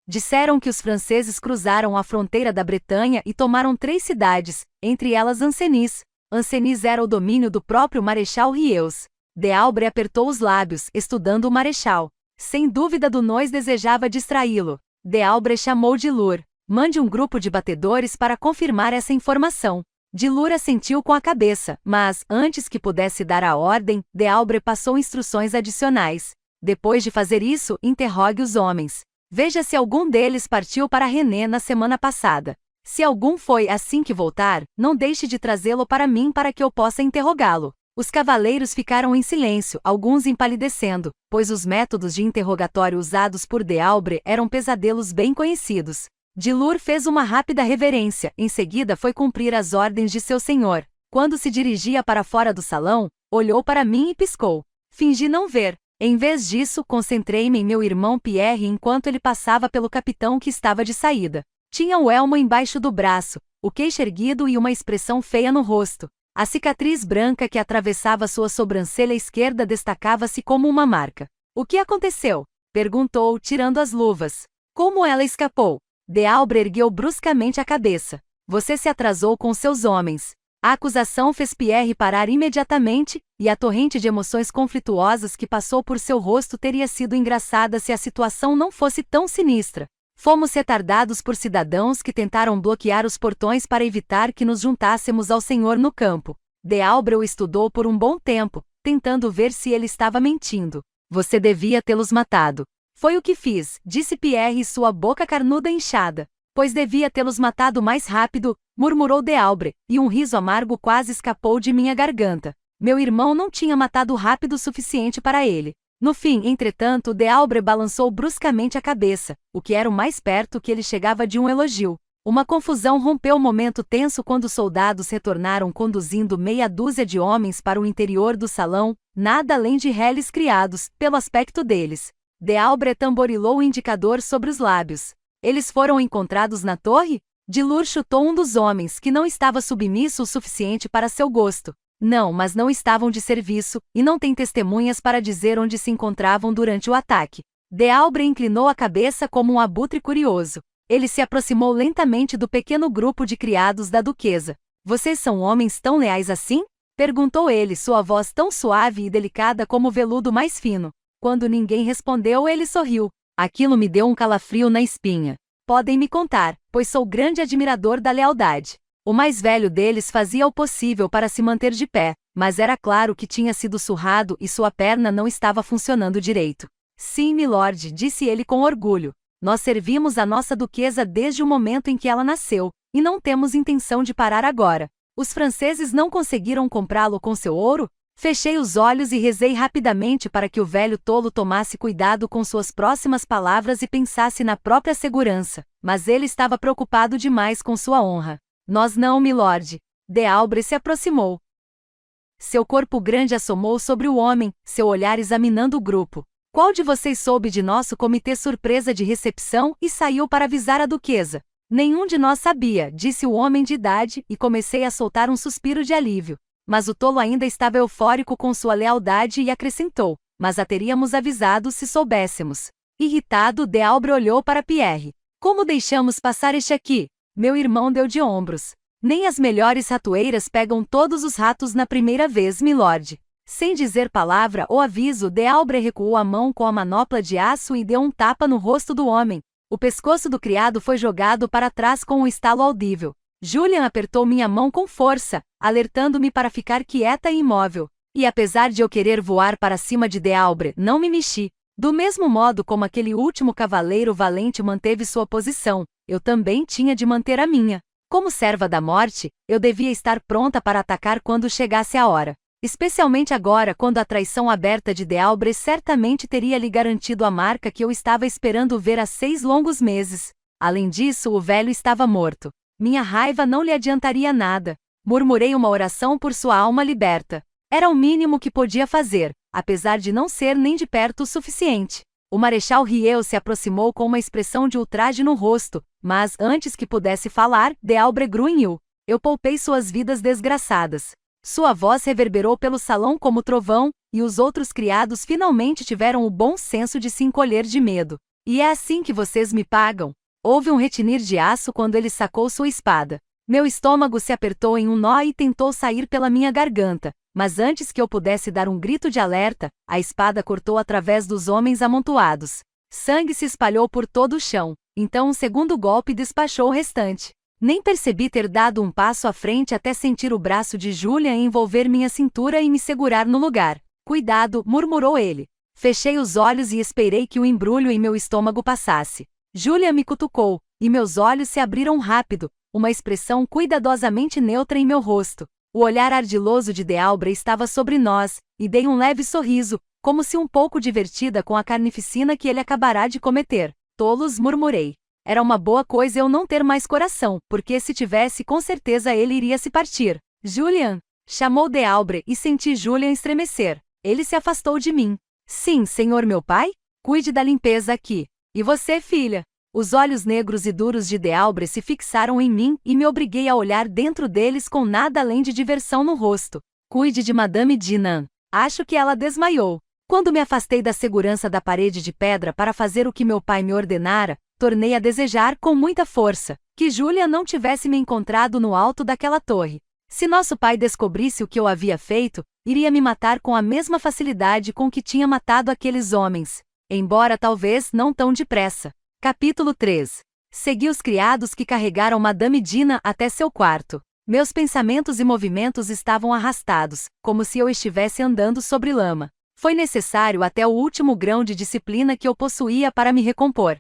Disseram que os franceses cruzaram a fronteira da Bretanha e tomaram 3 cidades, entre elas Ancenis. Ancenis era o domínio do próprio Marechal Rieus. Dealbre apertou os lábios, estudando o Marechal. Sem dúvida Dunois desejava distraí-lo. Dealbre chamou Dilur. Mande um grupo de batedores para confirmar essa informação. Dilur assentiu com a cabeça, mas, antes que pudesse dar a ordem, Dealbre passou instruções adicionais. Depois de fazer isso, interrogue os homens. Veja se algum deles partiu para René na semana passada. Se algum foi assim que voltar, não deixe de trazê-lo para mim para que eu possa interrogá-lo. Os cavaleiros ficaram em silêncio, alguns empalidecendo, pois os métodos de interrogatório usados por Dealbre eram pesadelos bem conhecidos. Dilur fez uma rápida reverência, em seguida foi cumprir as ordens de seu senhor. Quando se dirigia para fora do salão, olhou para mim e piscou. Fingi não ver. Em vez disso, concentrei-me em meu irmão Pierre enquanto ele passava pelo capitão que estava de saída. Tinha o elmo embaixo do braço, o queixo erguido e uma expressão feia no rosto. A cicatriz branca que atravessava sua sobrancelha esquerda destacava-se como uma marca. O que aconteceu? Perguntou, tirando as luvas. Como ela escapou? Dealbre ergueu bruscamente a cabeça. Você se atrasou com seus homens. A acusação fez Pierre parar imediatamente, e a torrente de emoções conflituosas que passou por seu rosto teria sido engraçada se a situação não fosse tão sinistra. Fomos retardados por cidadãos que tentaram bloquear os portões para evitar que nos juntássemos ao senhor no campo. Dealbre o estudou por um bom tempo, tentando ver se ele estava mentindo. Você devia tê-los matado. Foi o que fiz, disse Pierre, sua boca carnuda inchada. Pois devia tê-los matado mais rápido, murmurou Dealbre, e um riso amargo quase escapou de minha garganta. Meu irmão não tinha matado rápido o suficiente para ele. No fim, entretanto, Dealbre balançou bruscamente a cabeça, o que era o mais perto que ele chegava de um elogio. Uma confusão rompeu o momento tenso quando os soldados retornaram conduzindo meia dúzia de homens para o interior do salão, nada além de reles criados, pelo aspecto deles. Dealbre tamborilou o indicador sobre os lábios. Eles foram encontrados na torre? Dilur chutou um dos homens, que não estava submisso o suficiente para seu gosto. Não, mas não estavam de serviço, e não tem testemunhas para dizer onde se encontravam durante o ataque. Dealbre inclinou a cabeça como um abutre curioso. Ele se aproximou lentamente do pequeno grupo de criados da duquesa. Vocês são homens tão leais assim? Perguntou ele, sua voz tão suave e delicada como o veludo mais fino. Quando ninguém respondeu, ele sorriu. Aquilo me deu um calafrio na espinha. Podem me contar, pois sou grande admirador da lealdade. O mais velho deles fazia o possível para se manter de pé, mas era claro que tinha sido surrado e sua perna não estava funcionando direito. Sim, milord, disse ele com orgulho. Nós servimos a nossa duquesa desde o momento em que ela nasceu, e não temos intenção de parar agora. Os franceses não conseguiram comprá-lo com seu ouro? Fechei os olhos e rezei rapidamente para que o velho tolo tomasse cuidado com suas próximas palavras e pensasse na própria segurança, mas ele estava preocupado demais com sua honra. Nós não, milord. Dealbre se aproximou. Seu corpo grande assomou sobre o homem, seu olhar examinando o grupo. Qual de vocês soube de nosso comitê surpresa de recepção e saiu para avisar a duquesa? Nenhum de nós sabia, disse o homem de idade, e comecei a soltar um suspiro de alívio. Mas o tolo ainda estava eufórico com sua lealdade e acrescentou, mas a teríamos avisado se soubéssemos. Irritado, Dealbre olhou para Pierre. Como deixamos passar este aqui? Meu irmão deu de ombros. Nem as melhores ratoeiras pegam todos os ratos na primeira vez, milord. Sem dizer palavra ou aviso, Dealbre recuou a mão com a manopla de aço e deu um tapa no rosto do homem. O pescoço do criado foi jogado para trás com um estalo audível. Julian apertou minha mão com força, alertando-me para ficar quieta e imóvel. E apesar de eu querer voar para cima de Dealbre, não me mexi. Do mesmo modo como aquele último cavaleiro valente manteve sua posição, eu também tinha de manter a minha. Como serva da morte, eu devia estar pronta para atacar quando chegasse a hora. Especialmente agora, quando a traição aberta de Dealbre certamente teria lhe garantido a marca que eu estava esperando ver há 6 longos meses. Além disso, o velho estava morto. Minha raiva não lhe adiantaria nada. Murmurei uma oração por sua alma liberta. Era o mínimo que podia fazer, apesar de não ser nem de perto o suficiente. O Marechal Rieu se aproximou com uma expressão de ultraje no rosto, mas, antes que pudesse falar, Dealbre grunhiu. Eu poupei suas vidas desgraçadas. Sua voz reverberou pelo salão como trovão, e os outros criados finalmente tiveram o bom senso de se encolher de medo. E é assim que vocês me pagam? Houve um retinir de aço quando ele sacou sua espada. Meu estômago se apertou em um nó e tentou sair pela minha garganta, mas antes que eu pudesse dar um grito de alerta, a espada cortou através dos homens amontoados. Sangue se espalhou por todo o chão, então um segundo golpe despachou o restante. Nem percebi ter dado um passo à frente até sentir o braço de Julian envolver minha cintura e me segurar no lugar. Cuidado, murmurou ele. Fechei os olhos e esperei que o embrulho em meu estômago passasse. Julian me cutucou, e meus olhos se abriram rápido, uma expressão cuidadosamente neutra em meu rosto. O olhar ardiloso de Dealbre estava sobre nós, e dei um leve sorriso, como se um pouco divertida com a carnificina que ele acabará de cometer. Tolos, murmurei. Era uma boa coisa eu não ter mais coração, porque se tivesse com certeza ele iria se partir. Julian! Chamou Dealbre e senti Julian estremecer. Ele se afastou de mim. Sim, senhor meu pai? Cuide da limpeza aqui. E você, filha? Os olhos negros e duros de Dealbre se fixaram em mim e me obriguei a olhar dentro deles com nada além de diversão no rosto. Cuide de Madame Dinan. Acho que ela desmaiou. Quando me afastei da segurança da parede de pedra para fazer o que meu pai me ordenara, tornei a desejar com muita força que Julia não tivesse me encontrado no alto daquela torre. Se nosso pai descobrisse o que eu havia feito, iria me matar com a mesma facilidade com que tinha matado aqueles homens. Embora talvez não tão depressa. Capítulo 3. Segui os criados que carregaram Madame Dina até seu quarto. Meus pensamentos e movimentos estavam arrastados, como se eu estivesse andando sobre lama. Foi necessário até o último grão de disciplina que eu possuía para me recompor.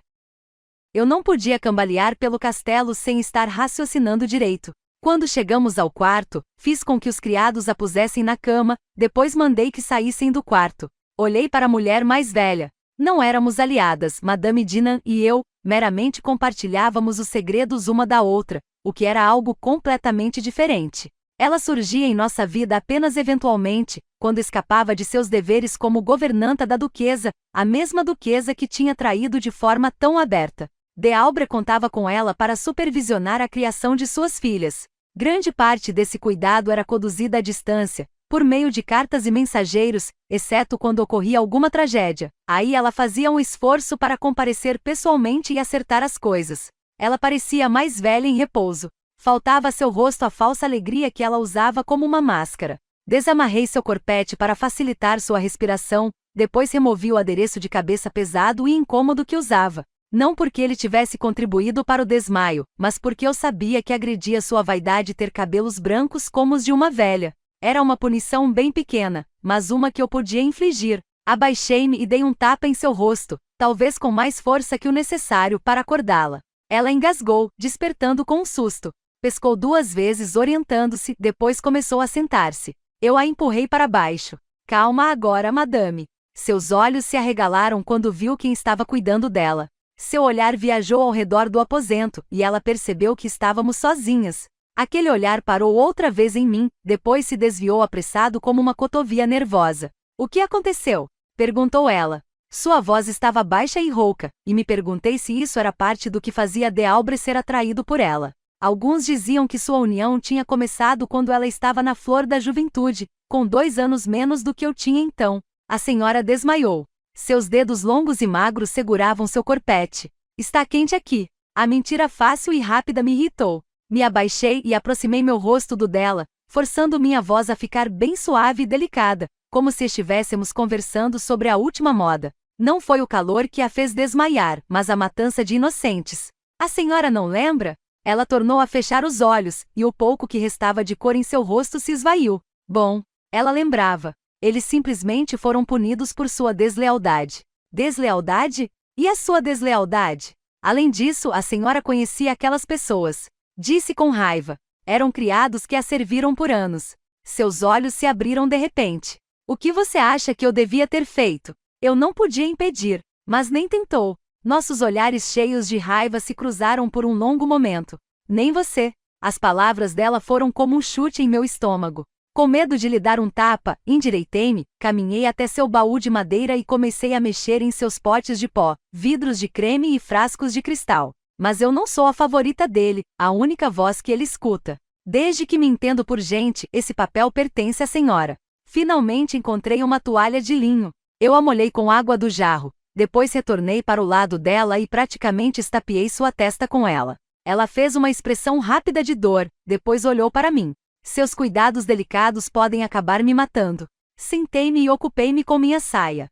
Eu não podia cambalear pelo castelo sem estar raciocinando direito. Quando chegamos ao quarto, fiz com que os criados a pusessem na cama, depois mandei que saíssem do quarto. Olhei para a mulher mais velha. Não éramos aliadas, Madame Dinan e eu, meramente compartilhávamos os segredos uma da outra, o que era algo completamente diferente. Ela surgia em nossa vida apenas eventualmente, quando escapava de seus deveres como governanta da duquesa, a mesma duquesa que tinha traído de forma tão aberta. Dealbre contava com ela para supervisionar a criação de suas filhas. Grande parte desse cuidado era conduzida à distância, por meio de cartas e mensageiros, exceto quando ocorria alguma tragédia. Aí ela fazia um esforço para comparecer pessoalmente e acertar as coisas. Ela parecia mais velha em repouso. Faltava a seu rosto a falsa alegria que ela usava como uma máscara. Desamarrei seu corpete para facilitar sua respiração, depois removi o adereço de cabeça pesado e incômodo que usava. Não porque ele tivesse contribuído para o desmaio, mas porque eu sabia que agredia sua vaidade ter cabelos brancos como os de uma velha. Era uma punição bem pequena, mas uma que eu podia infligir. Abaixei-me e dei um tapa em seu rosto, talvez com mais força que o necessário para acordá-la. Ela engasgou, despertando com um susto. Pescou 2 vezes orientando-se, depois começou a sentar-se. Eu a empurrei para baixo. Calma agora, madame. Seus olhos se arregalaram quando viu quem estava cuidando dela. Seu olhar viajou ao redor do aposento, e ela percebeu que estávamos sozinhas. Aquele olhar parou outra vez em mim, depois se desviou apressado como uma cotovia nervosa. O que aconteceu? Perguntou ela. Sua voz estava baixa e rouca, e me perguntei se isso era parte do que fazia Dealbre ser atraído por ela. Alguns diziam que sua união tinha começado quando ela estava na flor da juventude, com 2 anos menos do que eu tinha então. A senhora desmaiou. Seus dedos longos e magros seguravam seu corpete. Está quente aqui. A mentira fácil e rápida me irritou. Me abaixei e aproximei meu rosto do dela, forçando minha voz a ficar bem suave e delicada, como se estivéssemos conversando sobre a última moda. Não foi o calor que a fez desmaiar, mas a matança de inocentes. A senhora não lembra? Ela tornou a fechar os olhos, e o pouco que restava de cor em seu rosto se esvaiu. Bom, ela lembrava. Eles simplesmente foram punidos por sua deslealdade. Deslealdade? E a sua deslealdade? Além disso, a senhora conhecia aquelas pessoas. Disse com raiva. Eram criados que a serviram por anos. Seus olhos se abriram de repente. O que você acha que eu devia ter feito? Eu não podia impedir, mas nem tentou. Nossos olhares cheios de raiva se cruzaram por um longo momento. Nem você. As palavras dela foram como um chute em meu estômago. Com medo de lhe dar um tapa, endireitei-me, caminhei até seu baú de madeira e comecei a mexer em seus potes de pó, vidros de creme e frascos de cristal. Mas eu não sou a favorita dele, a única voz que ele escuta. Desde que me entendo por gente, esse papel pertence à senhora. Finalmente encontrei uma toalha de linho. Eu a molhei com água do jarro. Depois retornei para o lado dela e praticamente estapeei sua testa com ela. Ela fez uma expressão rápida de dor, depois olhou para mim. Seus cuidados delicados podem acabar me matando. Sentei-me e ocupei-me com minha saia.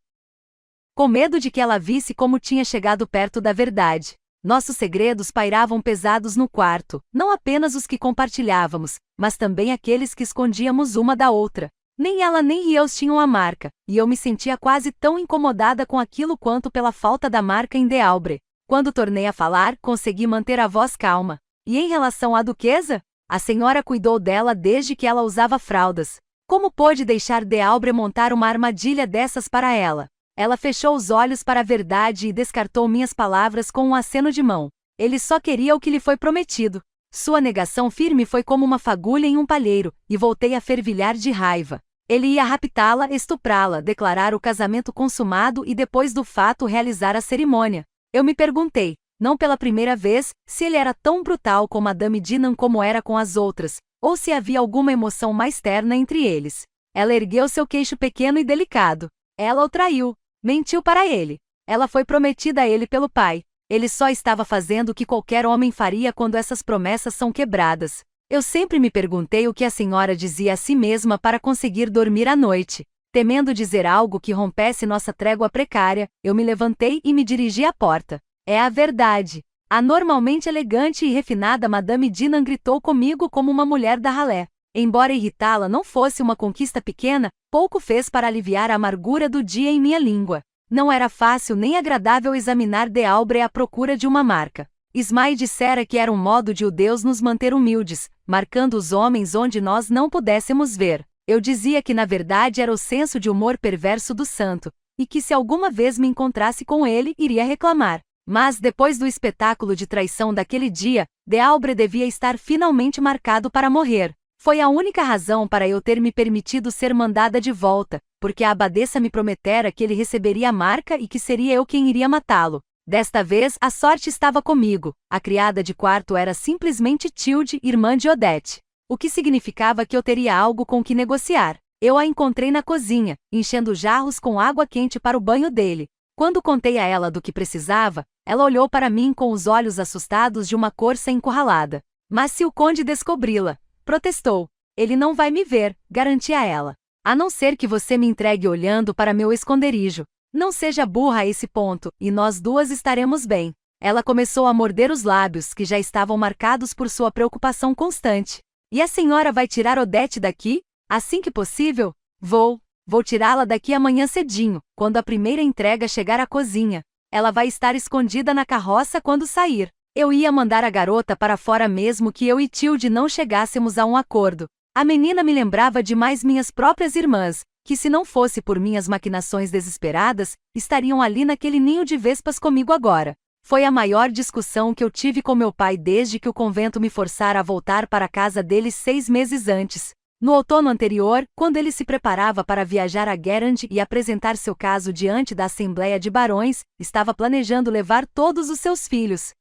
Com medo de que ela visse como tinha chegado perto da verdade. Nossos segredos pairavam pesados no quarto, não apenas os que compartilhávamos, mas também aqueles que escondíamos uma da outra. Nem ela nem Rios tinham a marca, e eu me sentia quase tão incomodada com aquilo quanto pela falta da marca em Dealbre. Quando tornei a falar, consegui manter a voz calma. E em relação à duquesa? A senhora cuidou dela desde que ela usava fraldas. Como pôde deixar Dealbre montar uma armadilha dessas para ela? Ela fechou os olhos para a verdade e descartou minhas palavras com um aceno de mão. Ele só queria o que lhe foi prometido. Sua negação firme foi como uma fagulha em um palheiro, e voltei a fervilhar de raiva. Ele ia raptá-la, estuprá-la, declarar o casamento consumado e depois do fato realizar a cerimônia. Eu me perguntei, não pela primeira vez, se ele era tão brutal com Madame Dinan como era com as outras, ou se havia alguma emoção mais terna entre eles. Ela ergueu seu queixo pequeno e delicado. Ela o traiu. Mentiu para ele. Ela foi prometida a ele pelo pai. Ele só estava fazendo o que qualquer homem faria quando essas promessas são quebradas. Eu sempre me perguntei o que a senhora dizia a si mesma para conseguir dormir à noite. Temendo dizer algo que rompesse nossa trégua precária, eu me levantei e me dirigi à porta. É a verdade. A normalmente elegante e refinada Madame Dinan gritou comigo como uma mulher da ralé. Embora irritá-la não fosse uma conquista pequena, pouco fez para aliviar a amargura do dia em minha língua. Não era fácil nem agradável examinar Dealbre à procura de uma marca. Ismael dissera que era um modo de o Deus nos manter humildes, marcando os homens onde nós não pudéssemos ver. Eu dizia que na verdade era o senso de humor perverso do santo, e que se alguma vez me encontrasse com ele, iria reclamar. Mas depois do espetáculo de traição daquele dia, Dealbre devia estar finalmente marcado para morrer. Foi a única razão para eu ter me permitido ser mandada de volta, porque a abadesa me prometera que ele receberia a marca e que seria eu quem iria matá-lo. Desta vez, a sorte estava comigo. A criada de quarto era simplesmente Tilde, irmã de Odette. O que significava que eu teria algo com que negociar. Eu a encontrei na cozinha, enchendo jarros com água quente para o banho dele. Quando contei a ela do que precisava, ela olhou para mim com os olhos assustados de uma corça encurralada. Mas se o conde descobri-la, protestou. Ele não vai me ver, garanti a ela. A não ser que você me entregue olhando para meu esconderijo. Não seja burra a esse ponto, e nós duas estaremos bem. Ela começou a morder os lábios, que já estavam marcados por sua preocupação constante. E a senhora vai tirar Odette daqui? Assim que possível? Vou tirá-la daqui amanhã cedinho, quando a primeira entrega chegar à cozinha. Ela vai estar escondida na carroça quando sair. Eu ia mandar a garota para fora mesmo que eu e Tilde não chegássemos a um acordo. A menina me lembrava demais minhas próprias irmãs, que se não fosse por minhas maquinações desesperadas, estariam ali naquele ninho de vespas comigo agora. Foi a maior discussão que eu tive com meu pai desde que o convento me forçara a voltar para a casa deles 6 meses antes. No outono anterior, quando ele se preparava para viajar a Guernsey e apresentar seu caso diante da Assembleia de Barões, estava planejando levar todos os seus filhos.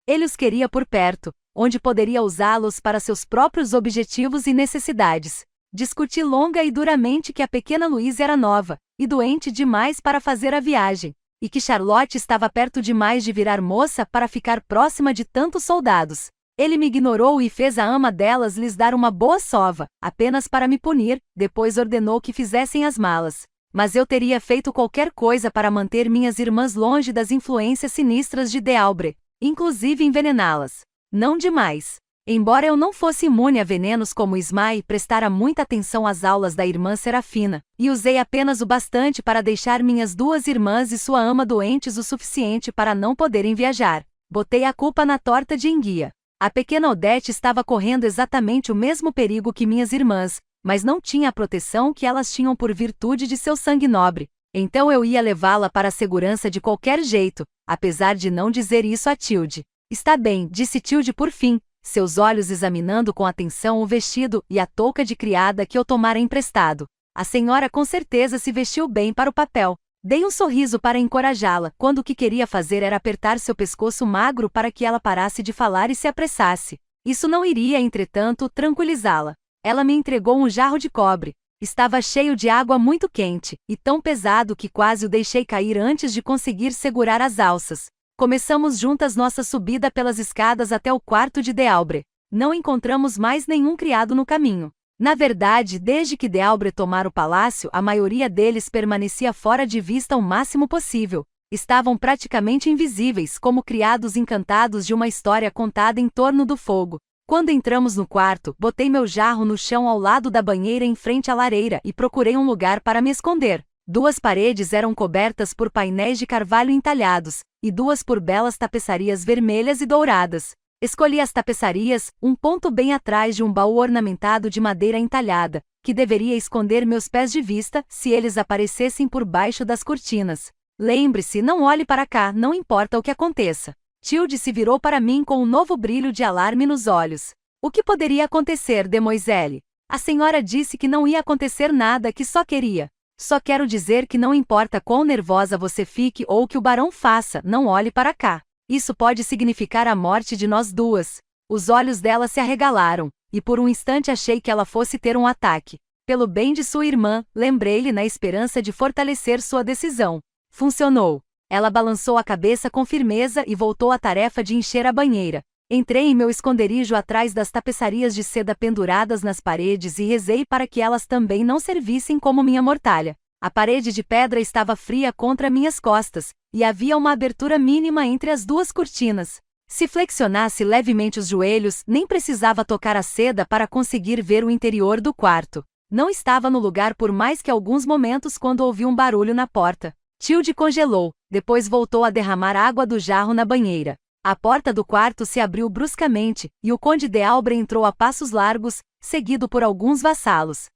Ele os queria por perto, onde poderia usá-los para seus próprios objetivos e necessidades. Discuti longa e duramente que a pequena Louise era nova, e doente demais para fazer a viagem, e que Charlotte estava perto demais de virar moça para ficar próxima de tantos soldados. Ele me ignorou e fez a ama delas lhes dar uma boa sova, apenas para me punir, depois ordenou que fizessem as malas. Mas eu teria feito qualquer coisa para manter minhas irmãs longe das influências sinistras de Dealbre, inclusive envenená-las. Não demais. Embora eu não fosse imune a venenos como Ismael, prestara muita atenção às aulas da irmã Serafina, e usei apenas o bastante para deixar minhas 2 irmãs e sua ama doentes o suficiente para não poderem viajar. Botei a culpa na torta de enguia. A pequena Odette estava correndo exatamente o mesmo perigo que minhas irmãs, mas não tinha a proteção que elas tinham por virtude de seu sangue nobre. Então eu ia levá-la para a segurança de qualquer jeito, apesar de não dizer isso a Tilde. Está bem, disse Tilde por fim, seus olhos examinando com atenção o vestido e a touca de criada que eu tomara emprestado. A senhora com certeza se vestiu bem para o papel. Dei um sorriso para encorajá-la, quando o que queria fazer era apertar seu pescoço magro para que ela parasse de falar e se apressasse. Isso não iria, entretanto, tranquilizá-la. Ela me entregou um jarro de cobre. Estava cheio de água muito quente, e tão pesado que quase o deixei cair antes de conseguir segurar as alças. Começamos juntas nossa subida pelas escadas até o quarto de Dealbre. Não encontramos mais nenhum criado no caminho. Na verdade, desde que Dealbre tomara o palácio, a maioria deles permanecia fora de vista o máximo possível. Estavam praticamente invisíveis, como criados encantados de uma história contada em torno do fogo. Quando entramos no quarto, botei meu jarro no chão ao lado da banheira em frente à lareira e procurei um lugar para me esconder. 2 paredes eram cobertas por painéis de carvalho entalhados, e 2 por belas tapeçarias vermelhas e douradas. Escolhi as tapeçarias, um ponto bem atrás de um baú ornamentado de madeira entalhada, que deveria esconder meus pés de vista se eles aparecessem por baixo das cortinas. Lembre-se, não olhe para cá, não importa o que aconteça. Tilde se virou para mim com um novo brilho de alarme nos olhos. O que poderia acontecer, demoiselle? A senhora disse que não ia acontecer nada, que só queria. Só quero dizer que não importa quão nervosa você fique ou o que o barão faça, não olhe para cá. Isso pode significar a morte de nós duas. Os olhos dela se arregalaram, e por um instante achei que ela fosse ter um ataque. Pelo bem de sua irmã, lembrei-lhe na esperança de fortalecer sua decisão. Funcionou. Ela balançou a cabeça com firmeza e voltou à tarefa de encher a banheira. Entrei em meu esconderijo atrás das tapeçarias de seda penduradas nas paredes e rezei para que elas também não servissem como minha mortalha. A parede de pedra estava fria contra minhas costas, e havia uma abertura mínima entre as duas cortinas. Se flexionasse levemente os joelhos, nem precisava tocar a seda para conseguir ver o interior do quarto. Não estava no lugar por mais que alguns momentos quando ouvi um barulho na porta. Tilde congelou, depois voltou a derramar água do jarro na banheira. A porta do quarto se abriu bruscamente, e o conde de Albre entrou a passos largos, seguido por alguns vassalos.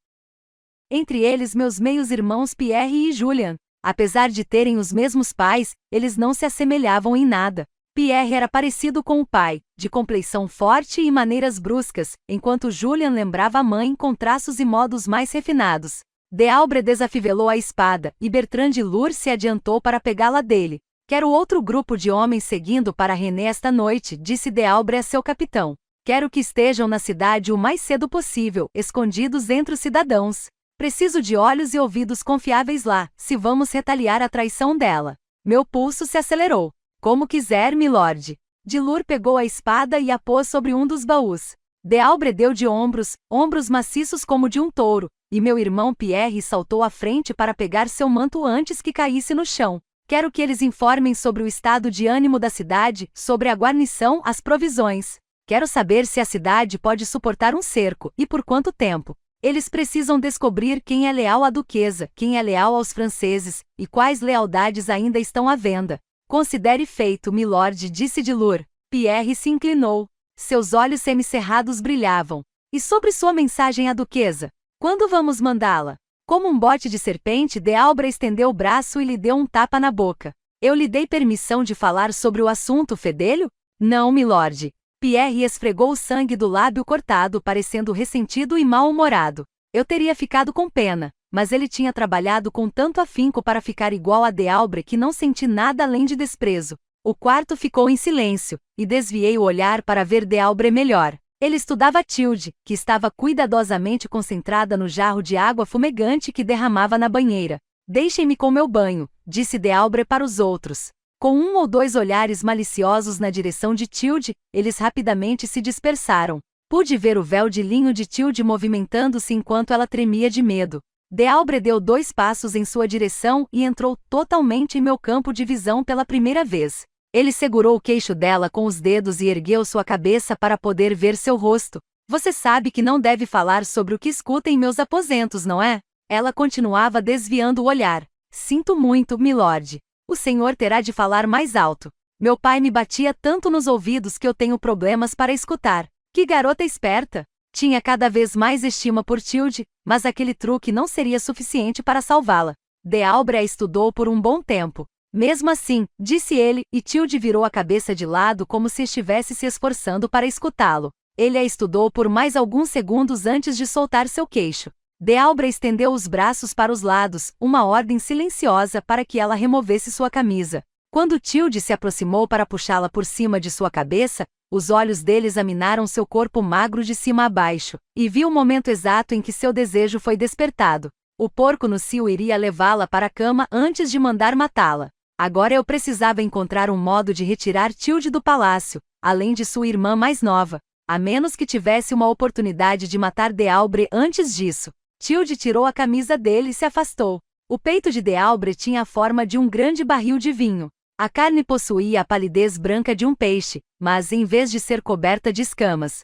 Entre eles meus meios-irmãos Pierre e Julian. Apesar de terem os mesmos pais, eles não se assemelhavam em nada. Pierre era parecido com o pai, de compleição forte e maneiras bruscas, enquanto Julian lembrava a mãe com traços e modos mais refinados. De Albre desafivelou a espada, e Bertrand de Lure se adiantou para pegá-la dele. Quero outro grupo de homens seguindo para René esta noite, disse De Albre a seu capitão. Quero que estejam na cidade o mais cedo possível, escondidos entre os cidadãos. Preciso de olhos e ouvidos confiáveis lá, se vamos retaliar a traição dela. Meu pulso se acelerou. Como quiser, milord. De Lure pegou a espada e a pôs sobre um dos baús. De Albre deu de ombros maciços como de um touro, e meu irmão Pierre saltou à frente para pegar seu manto antes que caísse no chão. Quero que eles informem sobre o estado de ânimo da cidade, sobre a guarnição, as provisões. Quero saber se a cidade pode suportar um cerco, e por quanto tempo. Eles precisam descobrir quem é leal à duquesa, quem é leal aos franceses, e quais lealdades ainda estão à venda. Considere feito, milord, disse de Lure. Pierre se inclinou. Seus olhos semicerrados brilhavam. E sobre sua mensagem à duquesa? Quando vamos mandá-la? Como um bote de serpente, De Albre estendeu o braço e lhe deu um tapa na boca. Eu lhe dei permissão de falar sobre o assunto, fedelho? Não, milord. Pierre esfregou o sangue do lábio cortado, parecendo ressentido e mal-humorado. Eu teria ficado com pena, mas ele tinha trabalhado com tanto afinco para ficar igual a De Albre que não senti nada além de desprezo. O quarto ficou em silêncio, e desviei o olhar para ver De Albre melhor. Ele estudava Tilde, que estava cuidadosamente concentrada no jarro de água fumegante que derramava na banheira. Deixem-me com meu banho, disse De Albre para os outros. Com um ou dois olhares maliciosos na direção de Tilde, eles rapidamente se dispersaram. Pude ver o véu de linho de Tilde movimentando-se enquanto ela tremia de medo. De Albre deu 2 passos em sua direção e entrou totalmente em meu campo de visão pela primeira vez. Ele segurou o queixo dela com os dedos e ergueu sua cabeça para poder ver seu rosto. Você sabe que não deve falar sobre o que escuta em meus aposentos, não é? Ela continuava desviando o olhar. Sinto muito, milord. O senhor terá de falar mais alto. Meu pai me batia tanto nos ouvidos que eu tenho problemas para escutar. Que garota esperta! Tinha cada vez mais estima por Tilde, mas aquele truque não seria suficiente para salvá-la. De Albre a estudou por um bom tempo. Mesmo assim, disse ele, e Tilde virou a cabeça de lado como se estivesse se esforçando para escutá-lo. Ele a estudou por mais alguns segundos antes de soltar seu queixo. De Albre estendeu os braços para os lados, uma ordem silenciosa para que ela removesse sua camisa. Quando Tilde se aproximou para puxá-la por cima de sua cabeça, os olhos dele examinaram seu corpo magro de cima a baixo, e viu o momento exato em que seu desejo foi despertado. O porco no cio iria levá-la para a cama antes de mandar matá-la. Agora eu precisava encontrar um modo de retirar Tilde do palácio, além de sua irmã mais nova, a menos que tivesse uma oportunidade de matar De Albre antes disso. Tilde tirou a camisa dele e se afastou. O peito de De Albre tinha a forma de um grande barril de vinho. A carne possuía a palidez branca de um peixe, mas em vez de ser coberta de escamas,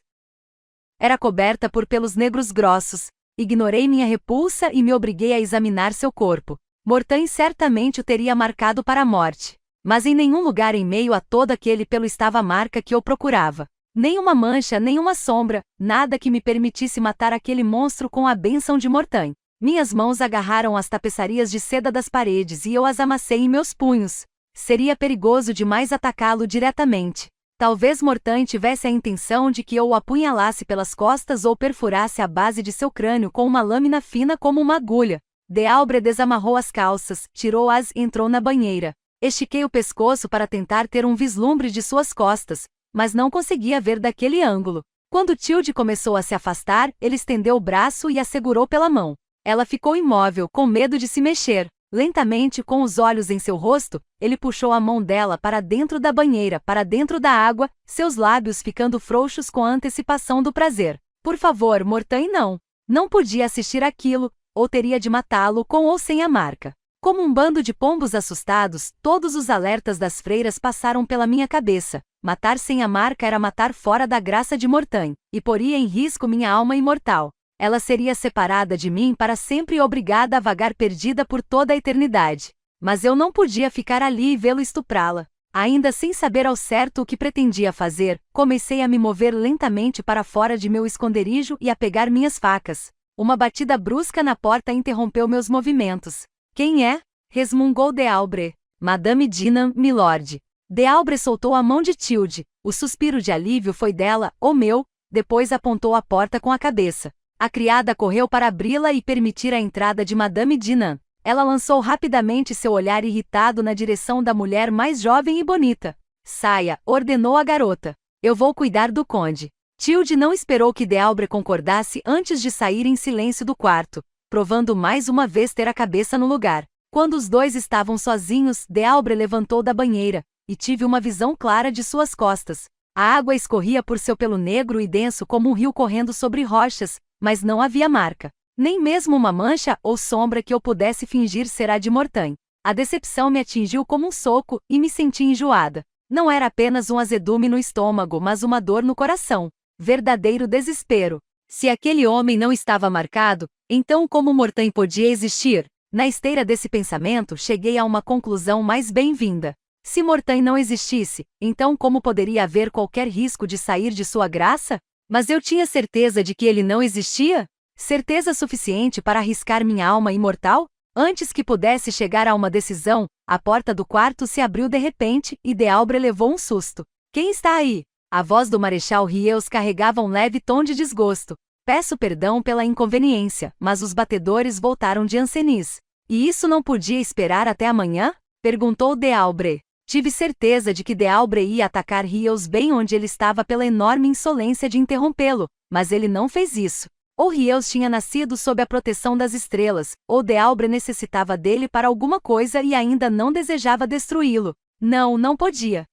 era coberta por pelos negros grossos. Ignorei minha repulsa e me obriguei a examinar seu corpo. Mortain certamente o teria marcado para a morte. Mas em nenhum lugar em meio a todo aquele pelo estava a marca que eu procurava. Nenhuma mancha, nenhuma sombra, nada que me permitisse matar aquele monstro com a bênção de Mortain. Minhas mãos agarraram as tapeçarias de seda das paredes e eu as amassei em meus punhos. Seria perigoso demais atacá-lo diretamente. Talvez Mortain tivesse a intenção de que eu o apunhalasse pelas costas ou perfurasse a base de seu crânio com uma lâmina fina como uma agulha. Dealbre desamarrou as calças, tirou-as e entrou na banheira. Estiquei o pescoço para tentar ter um vislumbre de suas costas, mas não conseguia ver daquele ângulo. Quando Tilde começou a se afastar, ele estendeu o braço e a segurou pela mão. Ela ficou imóvel, com medo de se mexer. Lentamente, com os olhos em seu rosto, ele puxou a mão dela para dentro da banheira, para dentro da água, seus lábios ficando frouxos com a antecipação do prazer. Por favor, Mortain, não. Não podia assistir aquilo, ou teria de matá-lo com ou sem a marca. Como um bando de pombos assustados, todos os alertas das freiras passaram pela minha cabeça. Matar sem a marca era matar fora da graça de Mortain, e poria em risco minha alma imortal. Ela seria separada de mim para sempre e obrigada a vagar perdida por toda a eternidade. Mas eu não podia ficar ali e vê-lo estuprá-la. Ainda sem saber ao certo o que pretendia fazer, comecei a me mover lentamente para fora de meu esconderijo e a pegar minhas facas. Uma batida brusca na porta interrompeu meus movimentos. Quem é? Resmungou Dealbre. Madame Dinan, milord. Dealbre soltou a mão de Tilde. O suspiro de alívio foi dela, ou meu, depois apontou a porta com a cabeça. A criada correu para abri-la e permitir a entrada de Madame Dinan. Ela lançou rapidamente seu olhar irritado na direção da mulher mais jovem e bonita. Saia, ordenou a garota. Eu vou cuidar do conde. Tilde não esperou que Dealbre concordasse antes de sair em silêncio do quarto, provando mais uma vez ter a cabeça no lugar. Quando os dois estavam sozinhos, Dealbre levantou da banheira, e tive uma visão clara de suas costas. A água escorria por seu pelo negro e denso como um rio correndo sobre rochas, mas não havia marca. Nem mesmo uma mancha ou sombra que eu pudesse fingir ser a de Mortain. A decepção me atingiu como um soco, e me senti enjoada. Não era apenas um azedume no estômago, mas uma dor no coração. Verdadeiro desespero. Se aquele homem não estava marcado, então como Mortain podia existir? Na esteira desse pensamento, cheguei a uma conclusão mais bem-vinda. Se Mortain não existisse, então como poderia haver qualquer risco de sair de sua graça? Mas eu tinha certeza de que ele não existia? Certeza suficiente para arriscar minha alma imortal? Antes que pudesse chegar a uma decisão, a porta do quarto se abriu de repente e Dealbre levou um susto. Quem está aí? A voz do Marechal Rieux carregava um leve tom de desgosto. Peço perdão pela inconveniência, mas os batedores voltaram de Ancenis. E isso não podia esperar até amanhã? Perguntou Dealbre. Tive certeza de que Dealbre ia atacar Rieux bem onde ele estava pela enorme insolência de interrompê-lo, mas ele não fez isso. Ou Rieux tinha nascido sob a proteção das estrelas, ou Dealbre necessitava dele para alguma coisa e ainda não desejava destruí-lo. Não podia.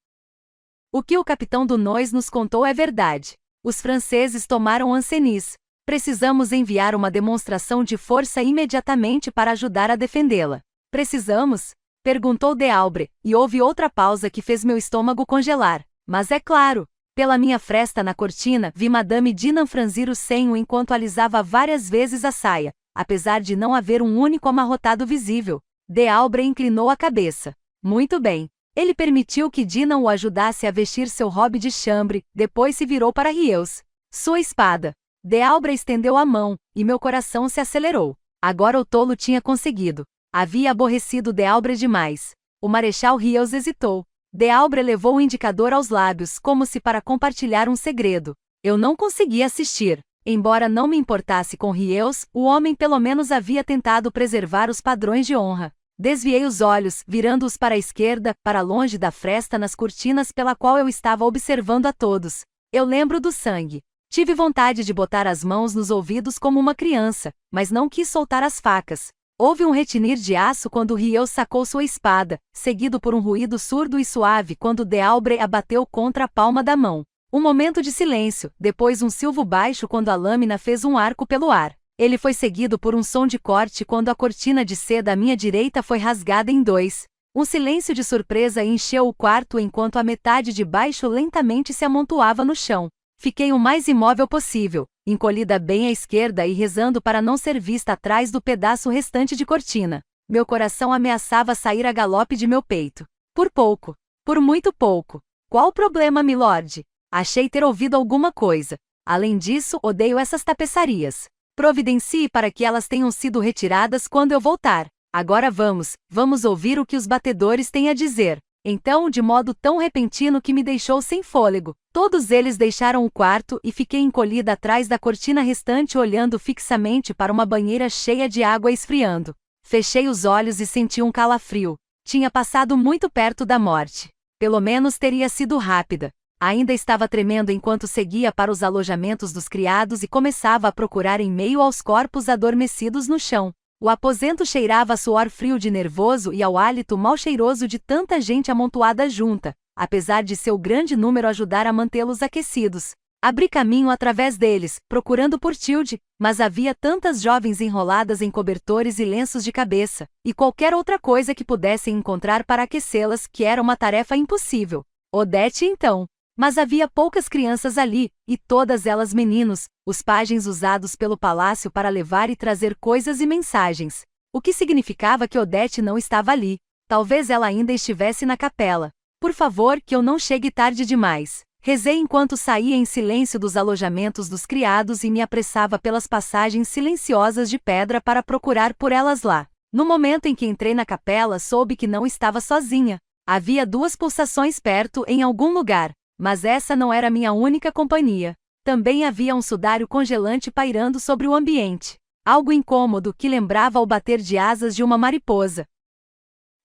O que o capitão Dunois nos contou é verdade. Os franceses tomaram Ancenis. Precisamos enviar uma demonstração de força imediatamente para ajudar a defendê-la. Precisamos? Perguntou Dealbre, e houve outra pausa que fez meu estômago congelar. Mas é claro. Pela minha fresta na cortina, vi Madame Dinan franzir o senho enquanto alisava várias vezes a saia, apesar de não haver um único amarrotado visível. Dealbre inclinou a cabeça. Muito bem. Ele permitiu que Dinan o ajudasse a vestir seu robe de chambre, depois se virou para Rieux. Sua espada. Dealbre estendeu a mão, e meu coração se acelerou. Agora o tolo tinha conseguido. Havia aborrecido Dealbre demais. O Marechal Rieux hesitou. Dealbre levou o indicador aos lábios, como se para compartilhar um segredo. Eu não conseguia assistir. Embora não me importasse com Rieux, o homem pelo menos havia tentado preservar os padrões de honra. Desviei os olhos, virando-os para a esquerda, para longe da fresta nas cortinas pela qual eu estava observando a todos. Eu lembro do sangue. Tive vontade de botar as mãos nos ouvidos como uma criança, mas não quis soltar as facas. Houve um retinir de aço quando Rieux sacou sua espada, seguido por um ruído surdo e suave quando Dealbre a bateu contra a palma da mão. Um momento de silêncio, depois um silvo baixo quando a lâmina fez um arco pelo ar. Ele foi seguido por um som de corte quando a cortina de seda à minha direita foi rasgada em dois. Um silêncio de surpresa encheu o quarto enquanto a metade de baixo lentamente se amontoava no chão. Fiquei o mais imóvel possível, encolhida bem à esquerda e rezando para não ser vista atrás do pedaço restante de cortina. Meu coração ameaçava sair a galope de meu peito. Por pouco. Por muito pouco. Qual o problema, milord? Achei ter ouvido alguma coisa. Além disso, odeio essas tapeçarias. Providencie para que elas tenham sido retiradas quando eu voltar. Agora vamos ouvir o que os batedores têm a dizer. Então, de modo tão repentino que me deixou sem fôlego, todos eles deixaram o quarto e fiquei encolhida atrás da cortina restante olhando fixamente para uma banheira cheia de água esfriando. Fechei os olhos e senti um calafrio. Tinha passado muito perto da morte. Pelo menos teria sido rápida. Ainda estava tremendo enquanto seguia para os alojamentos dos criados e começava a procurar em meio aos corpos adormecidos no chão. O aposento cheirava a suor frio de nervoso e ao hálito mal cheiroso de tanta gente amontoada junta, apesar de seu grande número ajudar a mantê-los aquecidos. Abri caminho através deles, procurando por Tilde, mas havia tantas jovens enroladas em cobertores e lenços de cabeça, e qualquer outra coisa que pudessem encontrar para aquecê-las, que era uma tarefa impossível. Odete então. Mas havia poucas crianças ali, e todas elas meninos, os pajens usados pelo palácio para levar e trazer coisas e mensagens. O que significava que Odete não estava ali. Talvez ela ainda estivesse na capela. Por favor, que eu não chegue tarde demais. Rezei enquanto saía em silêncio dos alojamentos dos criados e me apressava pelas passagens silenciosas de pedra para procurar por elas lá. No momento em que entrei na capela, soube que não estava sozinha. Havia 2 pulsações perto em algum lugar. Mas essa não era minha única companhia. Também havia um sudário congelante pairando sobre o ambiente. Algo incômodo que lembrava o bater de asas de uma mariposa.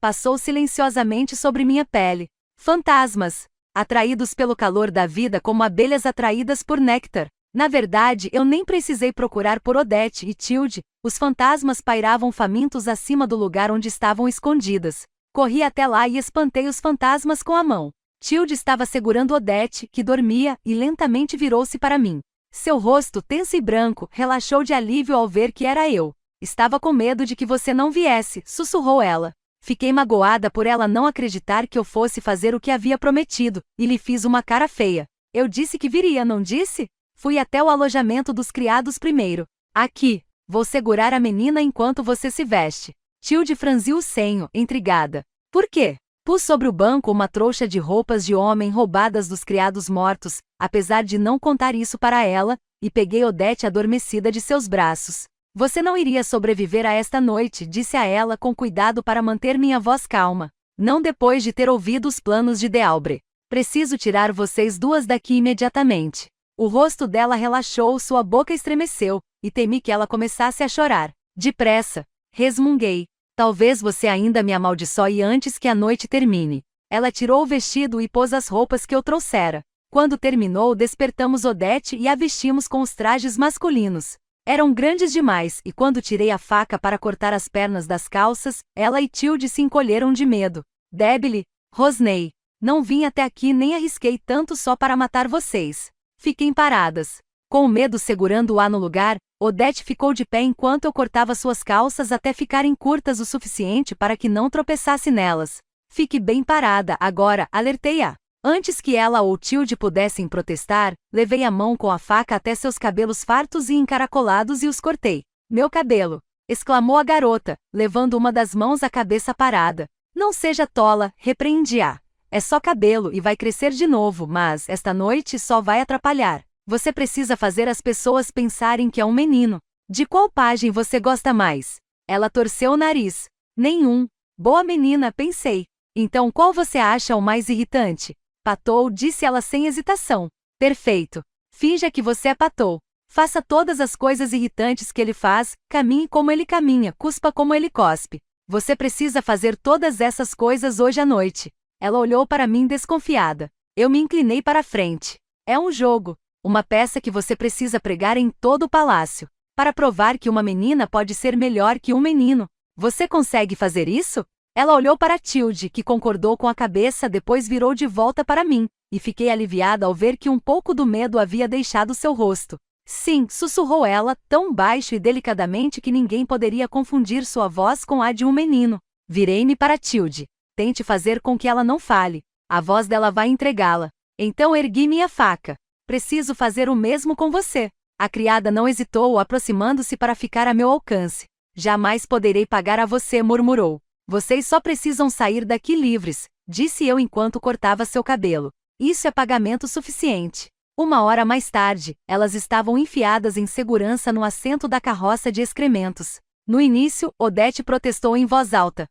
Passou silenciosamente sobre minha pele. Fantasmas, atraídos pelo calor da vida como abelhas atraídas por néctar. Na verdade, eu nem precisei procurar por Odete e Tilde. Os fantasmas pairavam famintos acima do lugar onde estavam escondidas. Corri até lá e espantei os fantasmas com a mão. Tilde estava segurando Odete, que dormia, e lentamente virou-se para mim. Seu rosto tenso e branco relaxou de alívio ao ver que era eu. Estava com medo de que você não viesse, sussurrou ela. Fiquei magoada por ela não acreditar que eu fosse fazer o que havia prometido, e lhe fiz uma cara feia. Eu disse que viria, não disse? Fui até o alojamento dos criados primeiro. Aqui, vou segurar a menina enquanto você se veste. Tilde franziu o senho, intrigada. Por quê? Pus sobre o banco uma trouxa de roupas de homem roubadas dos criados mortos, apesar de não contar isso para ela, e peguei Odete adormecida de seus braços. Você não iria sobreviver a esta noite, disse a ela com cuidado para manter minha voz calma. Não depois de ter ouvido os planos de Dealbre. Preciso tirar vocês 2 daqui imediatamente. O rosto dela relaxou, sua boca estremeceu, e temi que ela começasse a chorar. Depressa, resmunguei. Talvez você ainda me amaldiçoe antes que a noite termine. Ela tirou o vestido e pôs as roupas que eu trouxera. Quando terminou, despertamos Odete e a vestimos com os trajes masculinos. Eram grandes demais, e quando tirei a faca para cortar as pernas das calças, ela e Tilde se encolheram de medo. Débile, rosnei. Não vim até aqui nem arrisquei tanto só para matar vocês. Fiquem paradas. Com o medo segurando-a no lugar, Odete ficou de pé enquanto eu cortava suas calças até ficarem curtas o suficiente para que não tropeçasse nelas. Fique bem parada, agora, alertei-a. Antes que ela ou Tilde pudessem protestar, levei a mão com a faca até seus cabelos fartos e encaracolados e os cortei. Meu cabelo! Exclamou a garota, levando uma das mãos à cabeça parada. Não seja tola, repreendi-a. É só cabelo e vai crescer de novo, mas, esta noite só vai atrapalhar. Você precisa fazer as pessoas pensarem que é um menino. De qual pajem você gosta mais? Ela torceu o nariz. Nenhum. Boa menina, pensei. Então qual você acha o mais irritante? Patou, disse ela sem hesitação. Perfeito. Finja que você é Patou. Faça todas as coisas irritantes que ele faz, caminhe como ele caminha, cuspa como ele cospe. Você precisa fazer todas essas coisas hoje à noite. Ela olhou para mim desconfiada. Eu me inclinei para a frente. É um jogo. Uma peça que você precisa pregar em todo o palácio. Para provar que uma menina pode ser melhor que um menino. Você consegue fazer isso? Ela olhou para Tilde, que concordou com a cabeça, depois virou de volta para mim, e fiquei aliviada ao ver que um pouco do medo havia deixado seu rosto. Sim, sussurrou ela, tão baixo e delicadamente que ninguém poderia confundir sua voz com a de um menino. Virei-me para Tilde. Tente fazer com que ela não fale. A voz dela vai entregá-la. Então ergui minha faca. Preciso fazer o mesmo com você. A criada não hesitou, aproximando-se para ficar a meu alcance. Jamais poderei pagar a você, murmurou. Vocês só precisam sair daqui livres, disse eu enquanto cortava seu cabelo. Isso é pagamento suficiente. 1 hora mais tarde, elas estavam enfiadas em segurança no assento da carroça de excrementos. No início, Odete protestou em voz alta.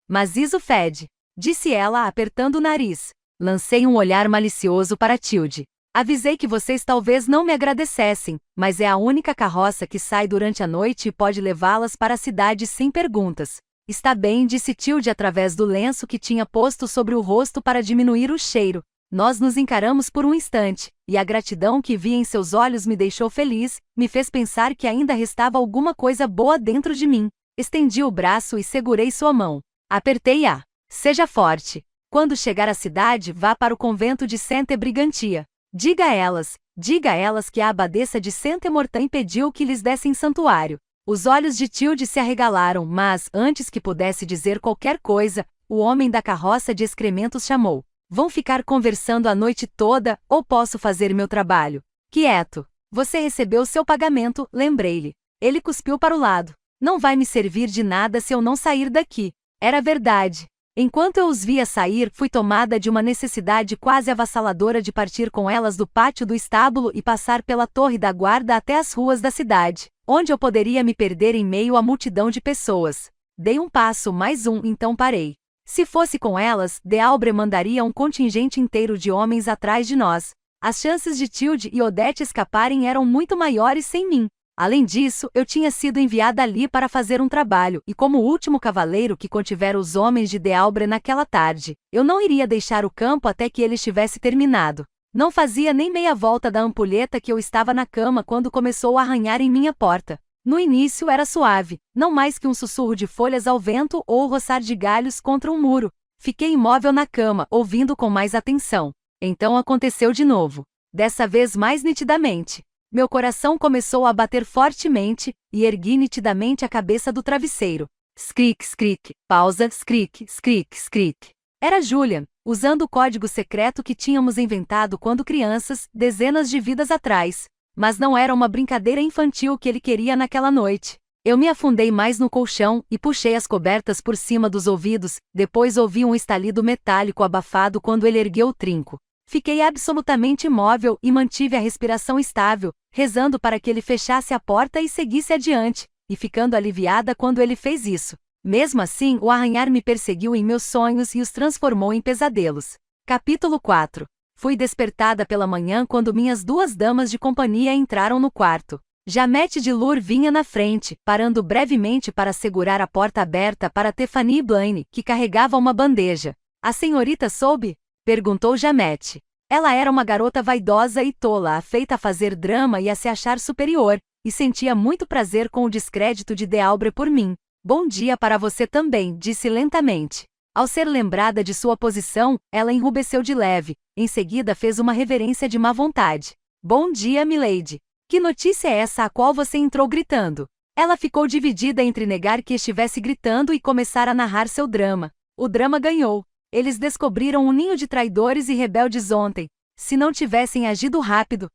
Mas isso fede, disse ela apertando o nariz. Lancei um olhar malicioso para Tilde. Avisei que vocês talvez não me agradecessem, mas é a única carroça que sai durante a noite e pode levá-las para a cidade sem perguntas. Está bem, disse Tilde através do lenço que tinha posto sobre o rosto para diminuir o cheiro. Nós nos encaramos por um instante, e a gratidão que vi em seus olhos me deixou feliz, me fez pensar que ainda restava alguma coisa boa dentro de mim. Estendi o braço e segurei sua mão. Apertei-a. Seja forte. Quando chegar à cidade, vá para o convento de Sainte Brigantia. Diga a elas que a abadesa de Saint-Mortain pediu que lhes dessem santuário. Os olhos de Tilde se arregalaram, mas, antes que pudesse dizer qualquer coisa, o homem da carroça de excrementos chamou. Vão ficar conversando a noite toda, ou posso fazer meu trabalho? Quieto. Você recebeu seu pagamento, lembrei-lhe. Ele cuspiu para o lado. Não vai me servir de nada se eu não sair daqui. Era verdade. Enquanto eu os via sair, fui tomada de uma necessidade quase avassaladora de partir com elas do pátio do estábulo e passar pela torre da guarda até as ruas da cidade, onde eu poderia me perder em meio à multidão de pessoas. Dei um passo, mais um, então parei. Se fosse com elas, D'Albret mandaria um contingente inteiro de homens atrás de nós. As chances de Tilde e Odete escaparem eram muito maiores sem mim. Além disso, eu tinha sido enviada ali para fazer um trabalho, e como o último cavaleiro que contivera os homens de D'Albret naquela tarde, eu não iria deixar o campo até que ele estivesse terminado. Não fazia nem meia volta da ampulheta que eu estava na cama quando começou a arranhar em minha porta. No início era suave, não mais que um sussurro de folhas ao vento ou o roçar de galhos contra um muro. Fiquei imóvel na cama, ouvindo com mais atenção. Então aconteceu de novo. Dessa vez mais nitidamente. Meu coração começou a bater fortemente, e ergui nitidamente a cabeça do travesseiro. Skrik, skrik, pausa, skrik, skrik, skrik. Era Julian, usando o código secreto que tínhamos inventado quando crianças, dezenas de vidas atrás. Mas não era uma brincadeira infantil que ele queria naquela noite. Eu me afundei mais no colchão e puxei as cobertas por cima dos ouvidos, depois ouvi um estalido metálico abafado quando ele ergueu o trinco. Fiquei absolutamente imóvel e mantive a respiração estável, rezando para que ele fechasse a porta e seguisse adiante, e ficando aliviada quando ele fez isso. Mesmo assim, o arranhar me perseguiu em meus sonhos e os transformou em pesadelos. Capítulo 4. Fui despertada pela manhã quando minhas 2 damas de companhia entraram no quarto. Jamette de Lourdes vinha na frente, parando brevemente para segurar a porta aberta para Tephanie Blaine, que carregava uma bandeja. A senhorita soube? Perguntou Jamette. Ela era uma garota vaidosa e tola, afeita a fazer drama e a se achar superior, e sentia muito prazer com o descrédito de D'Albret por mim. Bom dia para você também, disse lentamente. Ao ser lembrada de sua posição, ela enrubesceu de leve, em seguida fez uma reverência de má vontade. Bom dia, milady. Que notícia é essa a qual você entrou gritando? Ela ficou dividida entre negar que estivesse gritando e começar a narrar seu drama. O drama ganhou. Eles descobriram um ninho de traidores e rebeldes ontem. Se não tivessem agido rápido,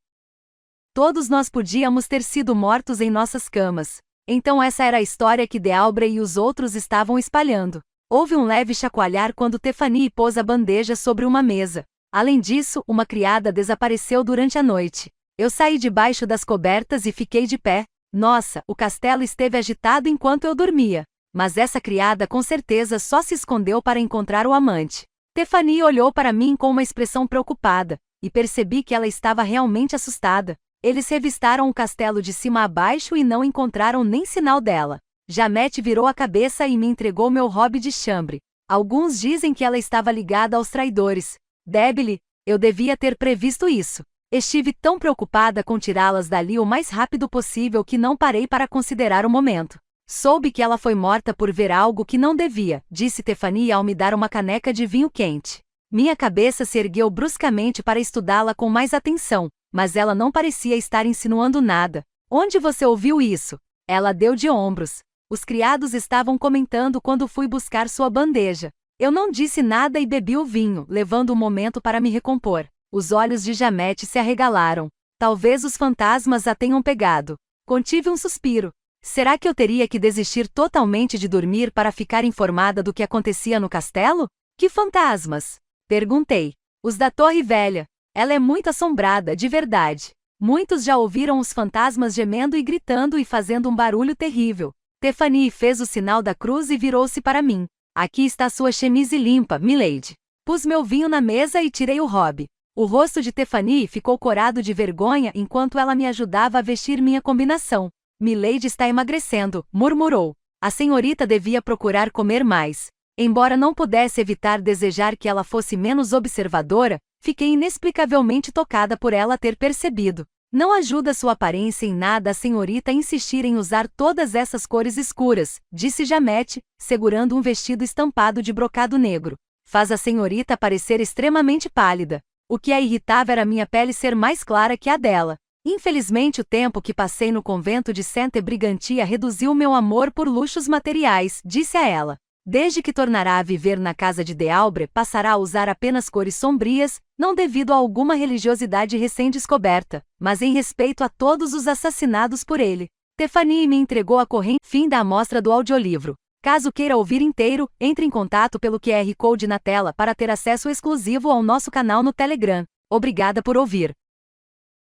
todos nós podíamos ter sido mortos em nossas camas. Então essa era a história que D'Albret e os outros estavam espalhando. Houve um leve chacoalhar quando Tephanie pôs a bandeja sobre uma mesa. Além disso, uma criada desapareceu durante a noite. Eu saí debaixo das cobertas e fiquei de pé. Nossa, o castelo esteve agitado enquanto eu dormia. Mas essa criada com certeza só se escondeu para encontrar o amante. Tephanie olhou para mim com uma expressão preocupada, e percebi que ela estava realmente assustada. Eles revistaram o castelo de cima a baixo e não encontraram nem sinal dela. Jamette virou a cabeça e me entregou meu robe de chambre. Alguns dizem que ela estava ligada aos traidores. Débile, eu devia ter previsto isso. Estive tão preocupada com tirá-las dali o mais rápido possível que não parei para considerar o momento. Soube que ela foi morta por ver algo que não devia, disse Tephanie ao me dar uma caneca de vinho quente. Minha cabeça se ergueu bruscamente para estudá-la com mais atenção, mas ela não parecia estar insinuando nada. Onde você ouviu isso? Ela deu de ombros. Os criados estavam comentando quando fui buscar sua bandeja. Eu não disse nada e bebi o vinho, levando um momento para me recompor. Os olhos de Jamette se arregalaram. Talvez os fantasmas a tenham pegado. Contive um suspiro. Será que eu teria que desistir totalmente de dormir para ficar informada do que acontecia no castelo? Que fantasmas? Perguntei. Os da Torre Velha. Ela é muito assombrada, de verdade. Muitos já ouviram os fantasmas gemendo e gritando e fazendo um barulho terrível. Tiffany fez o sinal da cruz e virou-se para mim. Aqui está sua chemise limpa, milady. Pus meu vinho na mesa e tirei o robe. O rosto de Tiffany ficou corado de vergonha enquanto ela me ajudava a vestir minha combinação. Milady está emagrecendo, murmurou. A senhorita devia procurar comer mais. Embora não pudesse evitar desejar que ela fosse menos observadora, fiquei inexplicavelmente tocada por ela ter percebido. Não ajuda sua aparência em nada a senhorita insistir em usar todas essas cores escuras, disse Jamette, segurando um vestido estampado de brocado negro. Faz a senhorita parecer extremamente pálida. O que a irritava era minha pele ser mais clara que a dela. Infelizmente o tempo que passei no convento de Sainte Brigantia reduziu meu amor por luxos materiais, disse a ela. Desde que tornará a viver na casa de D'Albret, passará a usar apenas cores sombrias, não devido a alguma religiosidade recém-descoberta, mas em respeito a todos os assassinados por ele. Tiffany me entregou a corrente. Fim da amostra do audiolivro. Caso queira ouvir inteiro, entre em contato pelo QR Code na tela para ter acesso exclusivo ao nosso canal no Telegram. Obrigada por ouvir.